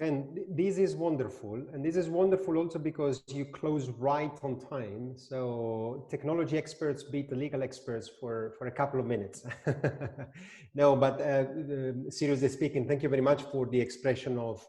And this is wonderful. And this is wonderful also because you close right on time. So technology experts beat the legal experts for a couple of minutes. No, but seriously speaking, thank you very much for the expression of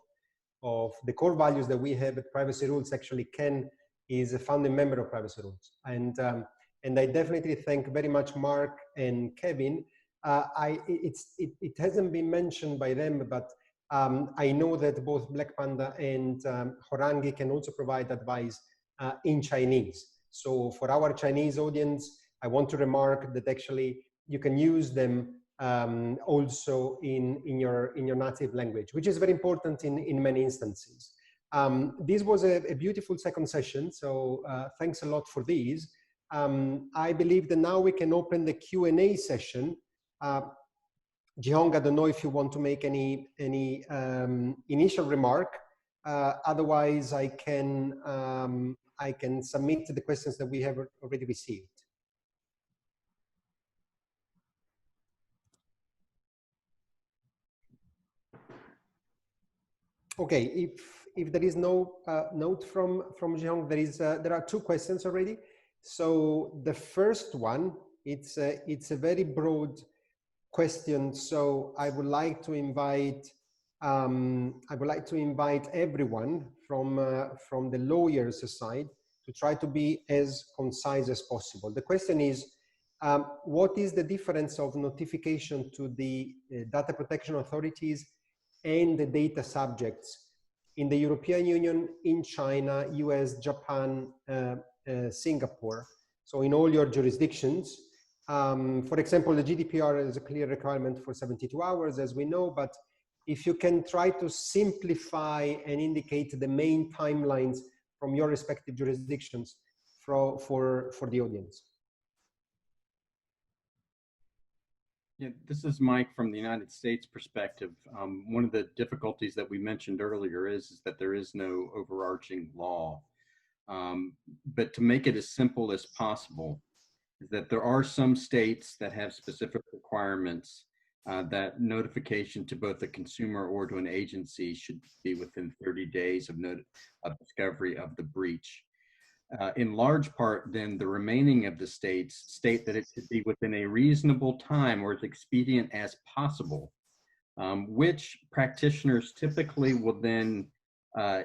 the core values that we have at Privacy Rules. Actually, Ken is a founding member of Privacy Rules. And I definitely thank very much Mark and Kevin. It hasn't been mentioned by them, but I know that both Blackpanda and Horangi can also provide advice in Chinese. So for our Chinese audience, I want to remark that actually you can use them also in your native language, which is very important in many instances. This was a beautiful second session, so thanks a lot for these. I believe that now we can open the Q&A session. Jihong, I don't know if you want to make any initial remark. Otherwise, I can submit the questions that we have already received. Okay, if there is no note from Jihong, there are two questions already. So the first one, it's a very broad question. So I would like to invite everyone from the lawyers' side to try to be as concise as possible. The question is, what is the difference of notification to the data protection authorities and the data subjects in the European Union, in China, US, Japan, Singapore? So in all your jurisdictions. For example, the GDPR is a clear requirement for 72 hours, as we know, but if you can try to simplify and indicate the main timelines from your respective jurisdictions for the audience. Yeah, this is Mike from the United States perspective. One of the difficulties that we mentioned earlier is that there is no overarching law. But to make it as simple as possible, is that there are some states that have specific requirements that notification to both the consumer or to an agency should be within 30 days of discovery of the breach. In large part, then the remaining of the states state that it should be within a reasonable time or as expedient as possible, which practitioners typically will then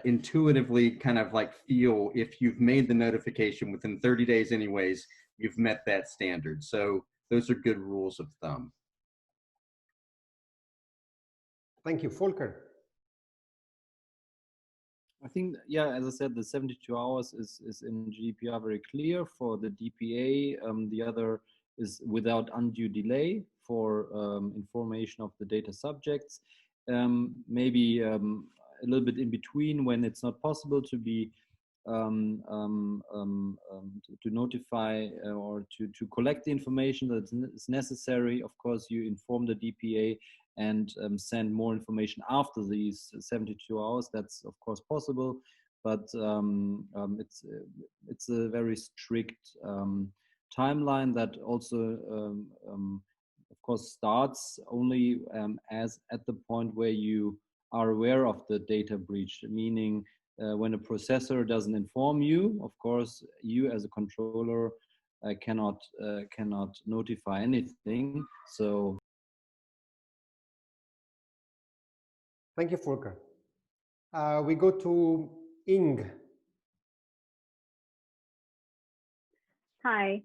intuitively kind of like feel if you've made the notification within 30 days anyways, you've met that standard. So those are good rules of thumb. Thank you. Volker. I think, yeah, as I said, the 72 hours is in GDPR very clear for the DPA. The other is without undue delay for information of the data subjects. Maybe a little bit in between when it's not possible to be to notify or to collect the information that is necessary. Of course, you inform the DPA and send more information after these 72 hours. That's of course possible, but it's a very strict timeline that also of course starts only as at the point where you are aware of the data breach, meaning when a processor doesn't inform you, of course, you as a controller cannot notify anything. So. Thank you, Volker. We go to Ing. Hi.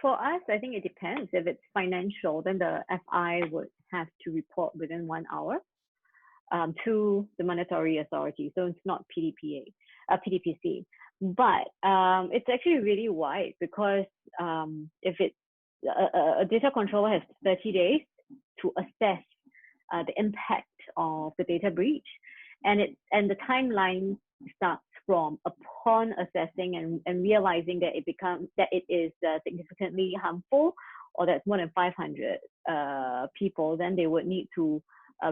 For us, I think it depends. If it's financial, then the FI would have to report within 1 hour to the monetary authority. So it's not PDPC. But it's actually really wide, because if it's a data controller has 30 days to assess the impact of the data breach, and the timeline starts from upon assessing and realizing that it is significantly harmful, or that's more than 500 people, then they would need to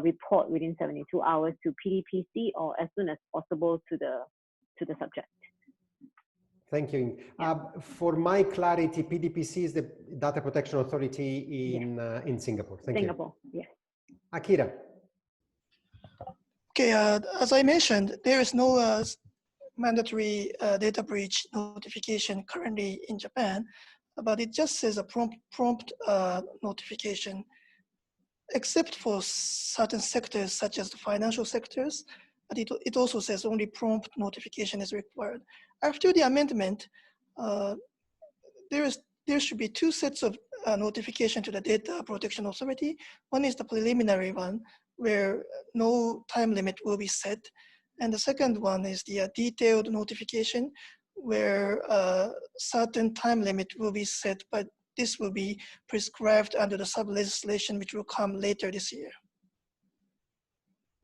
report within 72 hours to PDPC, or as soon as possible to the subject. Thank you. For my clarity, PDPC is the Data Protection Authority in Singapore. Thank you. Yes. Akira. Okay, as I mentioned, there is no mandatory data breach notification currently in Japan, but it just says a prompt notification, except for certain sectors such as the financial sectors. But it also says only prompt notification is required. After the amendment, there should be two sets of notification to the Data Protection Authority. One is the preliminary one, where no time limit will be set. And the second one is the detailed notification, where certain time limit will be set, but this will be prescribed under the sub-legislation which will come later this year.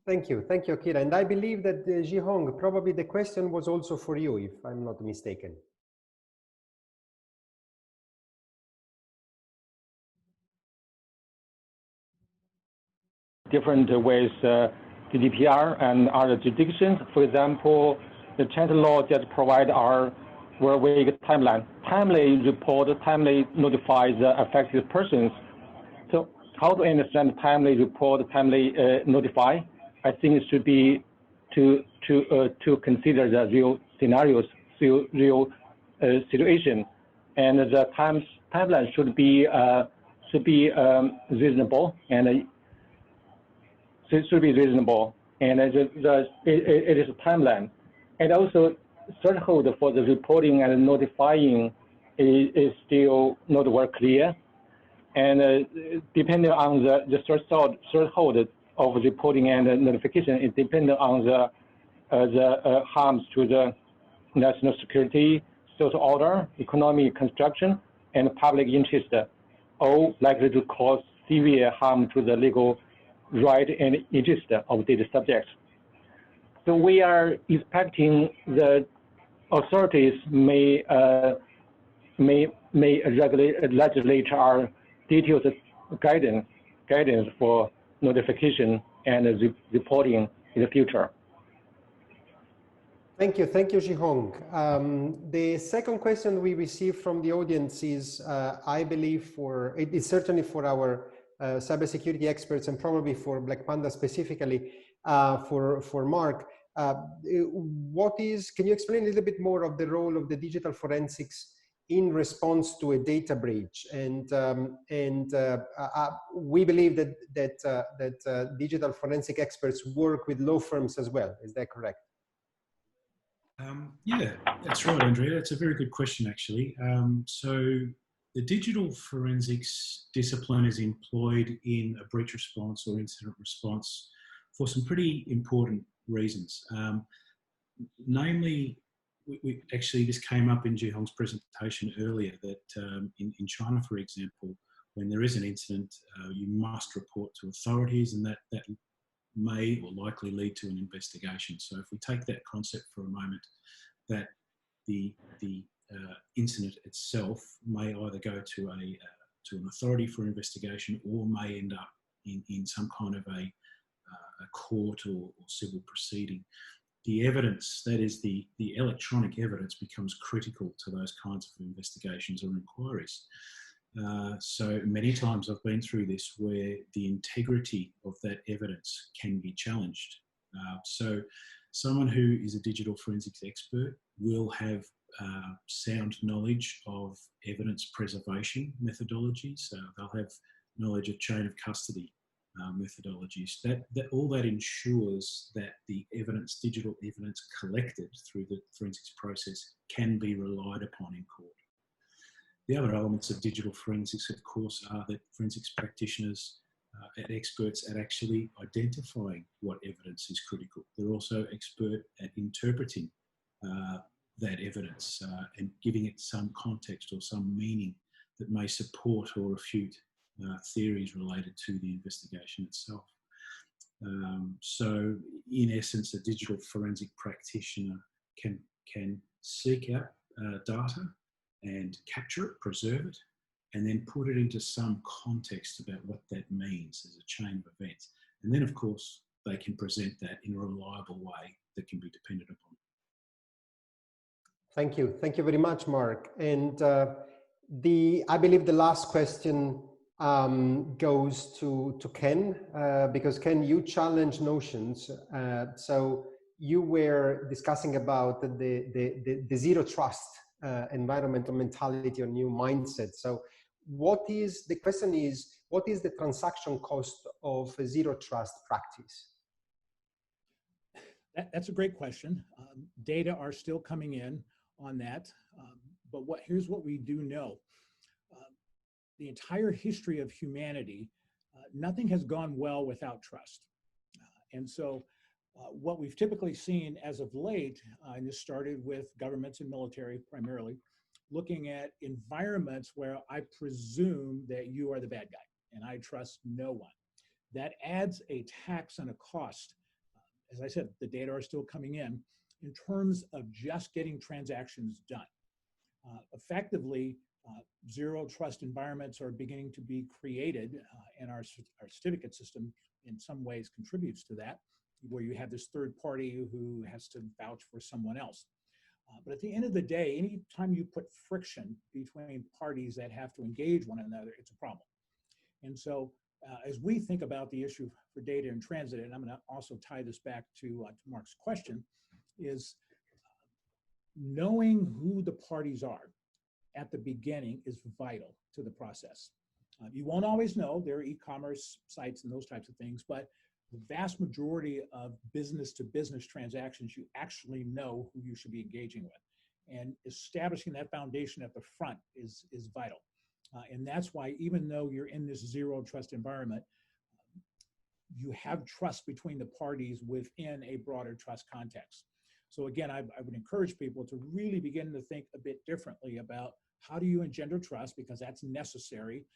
Thank you, Akira. And I believe that Jihong, probably the question was also for you, if I'm not mistaken. Different ways, GDPR and other jurisdictions. For example, the China law just provide our very vague timeline. Timely report, timely notify the affected persons. So how to understand timely report, timely notify? I think it should be to consider the real scenarios, real situation, and the timeline should be reasonable, and it should be reasonable, and it is a timeline, and also threshold for the reporting and notifying is still not very clear, and depending on the threshold of reporting and notification, it depends on the harms to the national security, social order, economic construction, and public interest, all likely to cause severe harm to the legal right and interest of data subjects. So we are expecting the authorities may legislate our detailed guidance for notification and reporting in the future. Thank you, Jihong. The second question we received from the audience is, I believe, it is certainly for our cybersecurity experts and probably for Blackpanda specifically, for Mark. Can you explain a little bit more of the role of the digital forensics in response to a data breach? And we believe that digital forensic experts work with law firms as well. Is that correct? Yeah, that's right, Andrea. It's a very good question, actually. So the digital forensics discipline is employed in a breach response or incident response for some pretty important reasons. Namely, actually, this came up in Jihong's presentation earlier, that in China, for example, when there is an incident, you must report to authorities, and that may or likely lead to an investigation. So if we take that concept for a moment, that the incident itself may either go to an authority for investigation, or may end up in some kind of a court or civil proceeding. The evidence, that is the electronic evidence, becomes critical to those kinds of investigations or inquiries. So many times I've been through this where the integrity of that evidence can be challenged. So someone who is a digital forensics expert will have sound knowledge of evidence preservation methodologies. They'll have knowledge of chain of custody methodologies. All that ensures that the evidence, digital evidence collected through the forensics process, can be relied upon in court. The other elements of digital forensics, of course, are that forensics practitioners and experts at actually identifying what evidence is critical. They're also expert at interpreting that evidence and giving it some context or some meaning that may support or refute theories related to the investigation itself. So in essence, a digital forensic practitioner can seek out data and capture it, preserve it, and then put it into some context about what that means as a chain of events. And then, of course, they can present that in a reliable way that can be depended upon. Thank you. Thank you very much, Mark. And I believe the last question goes to Ken, because Ken, you challenge notions. So you were discussing about the zero trust environmental mentality or new mindset. So the question is, what is the transaction cost of a zero trust practice? That's a great question. Data are still coming in on that, but here's what we do know. The entire history of humanity, nothing has gone well without trust. And so what we've typically seen as of late, and this started with governments and military primarily, looking at environments where I presume that you are the bad guy and I trust no one. That adds a tax and a cost. As I said, the data are still coming in terms of just getting transactions done. Effectively, zero trust environments are beginning to be created, and our certificate system in some ways contributes to that, where you have this third party who has to vouch for someone else. But at the end of the day, anytime you put friction between parties that have to engage one another, it's a problem. And so as we think about the issue for data in transit, and I'm going to also tie this back to Mark's question, is knowing who the parties are at the beginning is vital to the process. You won't always know. There are e-commerce sites and those types of things, but the vast majority of business-to-business transactions, you actually know who you should be engaging with. And establishing that foundation at the front is vital. And that's why, even though you're in this zero trust environment, you have trust between the parties within a broader trust context. So again, I would encourage people to really begin to think a bit differently about how do you engender trust, because that's necessary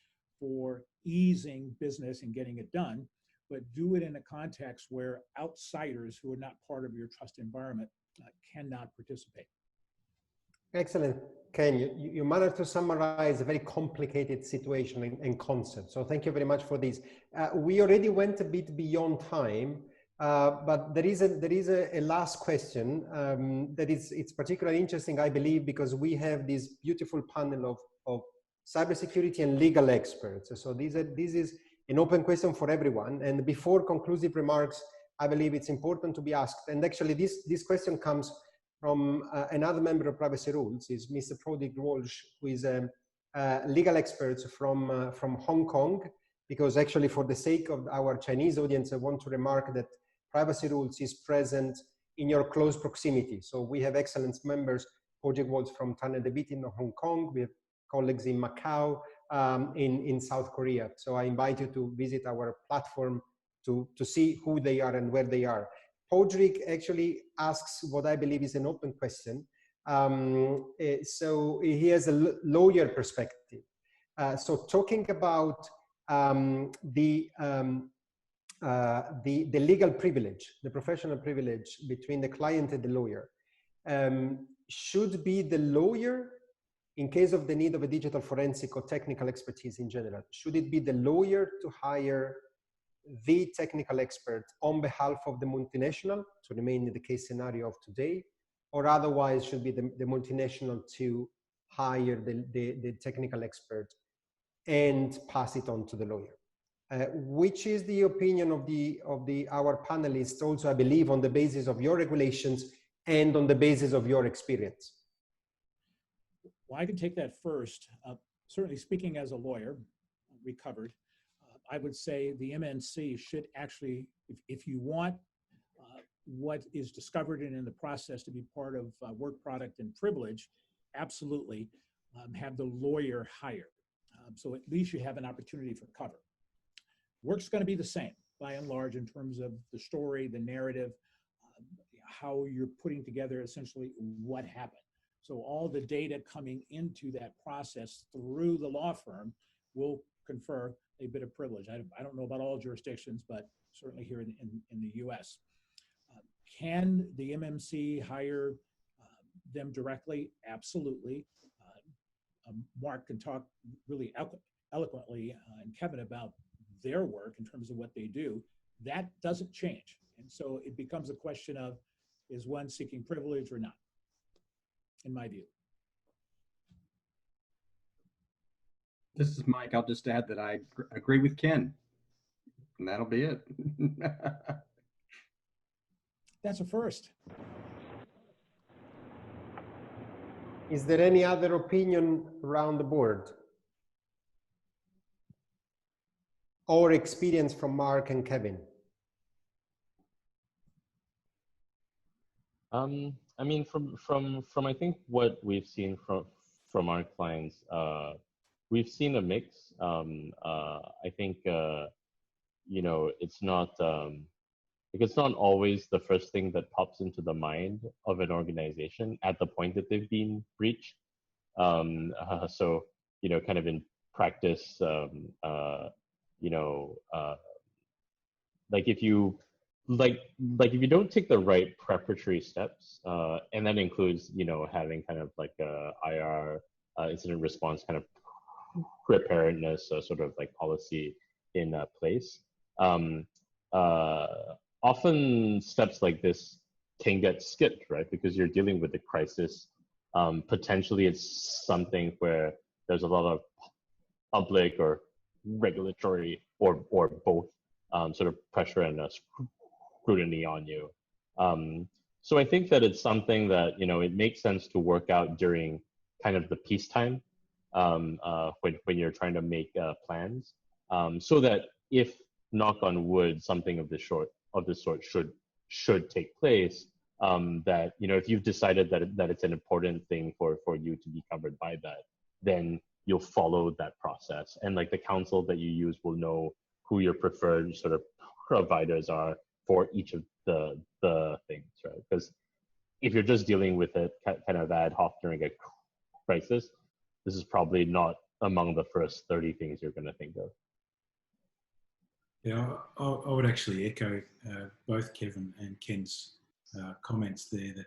for easing business and getting it done, but do it in a context where outsiders who are not part of your trust environment cannot participate. Excellent, Ken. You managed to summarize a very complicated situation and concept. So thank you very much for this. We already went a bit beyond time, but there is a last question it's particularly interesting, I believe, because we have this beautiful panel of cybersecurity and legal experts. So this is an open question for everyone. And before conclusive remarks, I believe it's important to be asked. And actually, this question comes from another member of PrivacyRules, is Mr. Prodik Walsh, who is a legal expert from Hong Kong, because actually, for the sake of our Chinese audience, I want to remark that PrivacyRules is present in your close proximity. So we have excellent members, Prodik Walsh from Tanner DeWitt in Hong Kong, we have colleagues in Macau, in South Korea. So I invite you to visit our platform to see who they are and where they are. Podrick actually asks what I believe is an open question. So he has a lawyer perspective. So talking about the legal privilege, the professional privilege between the client and the lawyer, should be the lawyer, in case of the need of a digital forensic or technical expertise in general, should it be the lawyer to hire the technical expert on behalf of the multinational, to remain in the case scenario of today, or otherwise should be the multinational to hire the technical expert and pass it on to the lawyer? Which is the opinion of our panelists also, I believe, on the basis of your regulations and on the basis of your experience? Well, I can take that first. Certainly speaking as a lawyer, recovered, I would say the MNC should actually, if you want what is discovered and in the process to be part of work product and privilege, absolutely have the lawyer hire. So at least you have an opportunity for cover. Work's going to be the same by and large in terms of the story, the narrative, how you're putting together essentially what happened. So all the data coming into that process through the law firm will confer a bit of privilege. I don't know about all jurisdictions, but certainly here in the US. Can the MMC hire them directly? Absolutely. Mark can talk really eloquently and Kevin about their work in terms of what they do. That doesn't change. And so it becomes a question of, is one seeking privilege or not, in my view. This is Mike. I'll just add that I agree with Ken, and that'll be it. That's a first. Is there any other opinion around the board? Or experience from Mark and Kevin? I mean, from I think what we've seen from our clients, we've seen a mix. I think you know, it's not always the first thing that pops into the mind of an organization at the point that they've been breached. So you know, kind of in practice, you know, like if you if you don't take the right preparatory steps, and that includes, you know, having kind of like a IR incident response kind of preparedness, sort of like policy in place. Often steps like this can get skipped, right? Because you're dealing with a crisis. Potentially it's something where there's a lot of public or regulatory or both sort of pressure and scrutiny on you. So I think that it's something that, you know, it makes sense to work out during kind of the peacetime, when you're trying to make plans, so that if, knock on wood, something of this sort should take place, that, you know, if you've decided that it's an important thing for you to be covered by that, then you'll follow that process, and like the counsel that you use will know who your preferred sort of providers are for each of the things, right? Because if you're just dealing with it kind of ad hoc during a crisis, this is probably not among the first 30 things you're going to think of. Yeah, I would actually echo both Kevin and Ken's comments there, that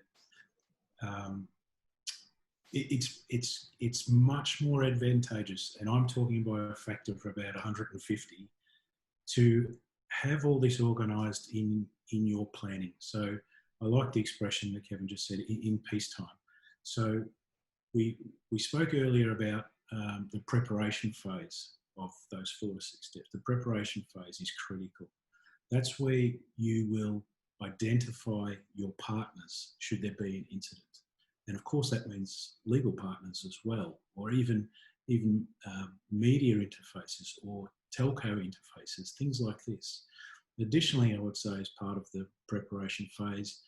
it's much more advantageous, and I'm talking by a factor of about 150, to have all this organised in your planning. So I like the expression that Kevin just said, in peacetime. So we spoke earlier about the preparation phase of those 4 to 6 steps. The preparation phase is critical. That's where you will identify your partners should there be an incident. And of course that means legal partners as well, or even media interfaces or telco interfaces, things like this. Additionally, I would say as part of the preparation phase,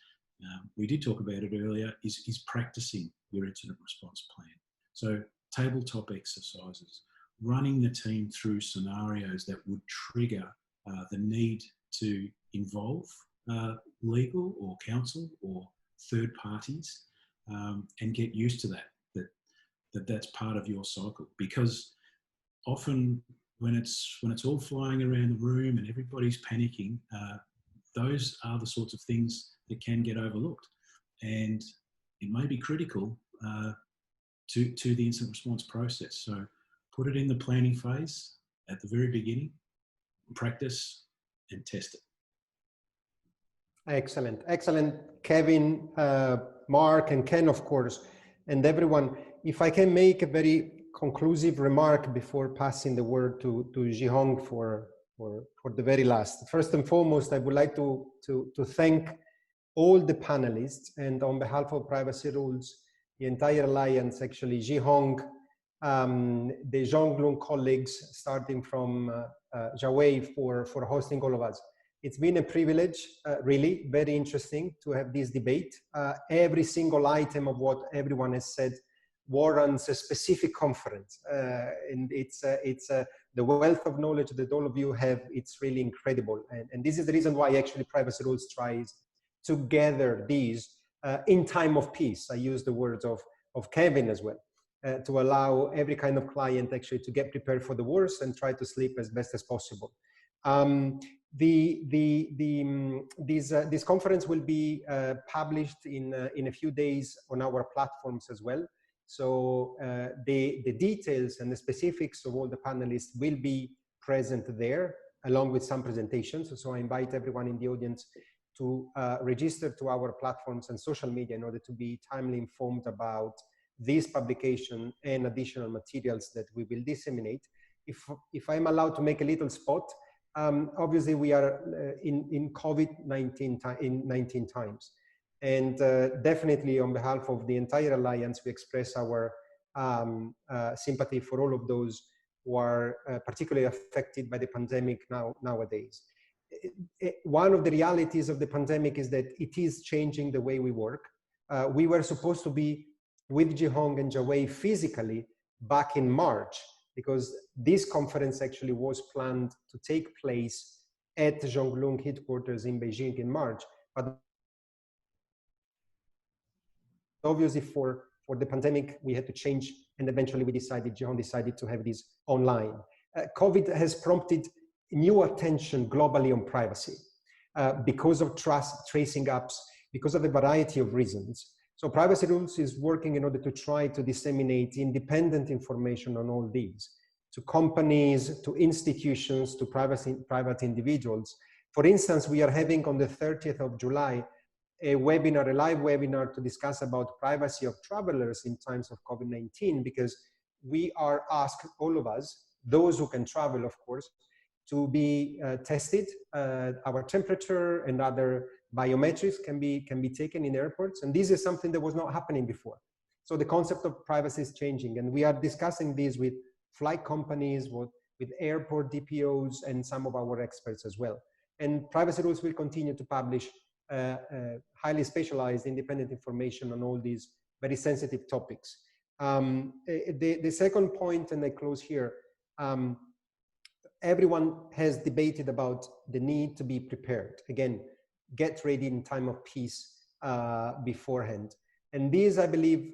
we did talk about it earlier, is practicing your incident response plan. So tabletop exercises, running the team through scenarios that would trigger the need to involve legal or counsel or third parties, and get used to that's part of your cycle. Because often when it's all flying around the room and everybody's panicking, those are the sorts of things that can get overlooked, and it may be critical to the incident response process. So put it in the planning phase at the very beginning, practice and test it. Excellent, excellent, Kevin, Mark, and Ken, of course, and everyone. If I can make a very conclusive remark before passing the word to Jihong for the very last. First and foremost, I would like to thank all the panelists, and on behalf of PrivacyRules, the entire alliance, actually, Jihong, the Zhong Lun colleagues, starting from Jiawei for hosting all of us. It's been a privilege, really, very interesting to have this debate. Every single item of what everyone has said warrants a specific conference, and it's the wealth of knowledge that all of you have, it's really incredible. And this is the reason why actually PrivacyRules tries to gather these in time of peace. I use the words of Kevin as well, to allow every kind of client actually to get prepared for the worst and try to sleep as best as possible. This conference will be published in a few days on our platforms as well. So the details and the specifics of all the panelists will be present there, along with some presentations. So I invite everyone in the audience to register to our platforms and social media in order to be timely informed about this publication and additional materials that we will disseminate. If I'm allowed to make a little spot, obviously we are in COVID-19 times. And definitely on behalf of the entire Alliance, we express our sympathy for all of those who are particularly affected by the pandemic nowadays. One of the realities of the pandemic is that it is changing the way we work. We were supposed to be with Jihong and Jiawei physically back in March, because this conference actually was planned to take place at Zhong Lun headquarters in Beijing in March. But obviously for the pandemic, we had to change, and eventually Jihong decided to have this online. COVID has prompted new attention globally on privacy because of tracing apps, because of a variety of reasons. So PrivacyRules is working in order to try to disseminate independent information on all these, to companies, to institutions, to private individuals. For instance, we are having on the 30th of July, a webinar, a live webinar to discuss about privacy of travelers in times of COVID-19, because we are asked, all of us, those who can travel, of course, to be tested. Our temperature and other biometrics can be taken in airports, and this is something that was not happening before. So the concept of privacy is changing, and we are discussing this with flight companies, with airport DPOs, and some of our experts as well. And PrivacyRules will continue to publish highly specialized independent information on all these very sensitive topics. The second point, and I close here, everyone has debated about the need to be prepared. Again, get ready in time of peace beforehand. And these, I believe,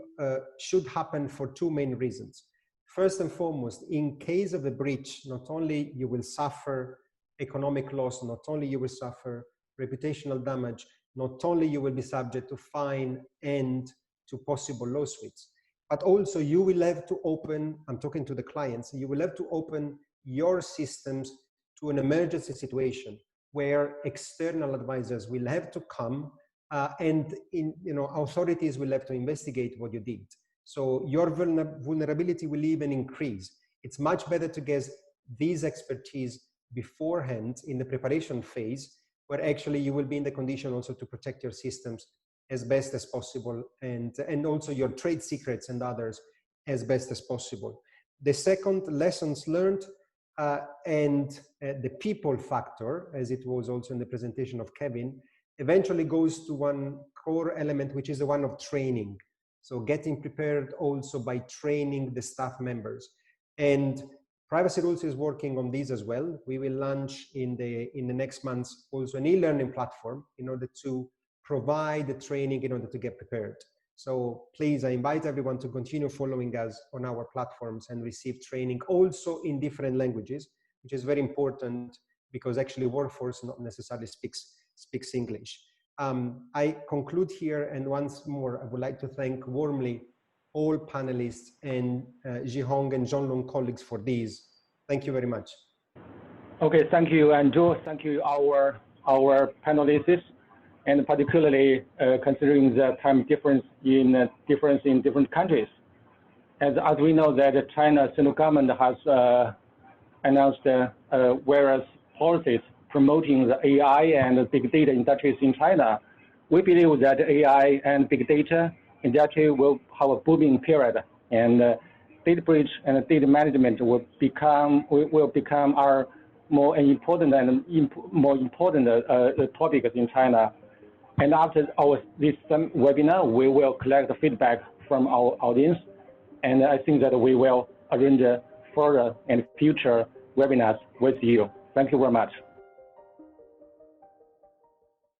should happen for two main reasons. First and foremost, in case of a breach, not only you will suffer economic loss, not only you will suffer reputational damage, not only you will be subject to fine and to possible lawsuits, but also you will have to open, I'm talking to the clients, you will have to open your systems to an emergency situation where external advisors will have to come and authorities will have to investigate what you did. So your vulnerability will even increase. It's much better to get these expertise beforehand in the preparation phase, where actually you will be in the condition also to protect your systems as best as possible, and also your trade secrets and others as best as possible. The second, lessons learned and the people factor, as it was also in the presentation of Kevin, eventually goes to one core element, which is the one of training. So getting prepared also by training the staff members. And PrivacyRules is working on this as well. We will launch in the next months also an e-learning platform in order to provide the training in order to get prepared. So please, I invite everyone to continue following us on our platforms and receive training also in different languages, which is very important because actually workforce not necessarily speaks English. I conclude here, and once more, I would like to thank warmly all panelists and Jihong and Zhong Lun colleagues for these. Thank you very much. Okay, thank you, Andrew. Thank you, our panelists, and particularly considering the time difference in different countries. As we know that China's central government has announced various policies promoting the AI and big data industries in China. We believe that AI and big data industry will have a booming period, and data breach and data management will become our more important topics in China. And after this webinar, we will collect the feedback from our audience, and I think that we will arrange further and future webinars with you. Thank you very much.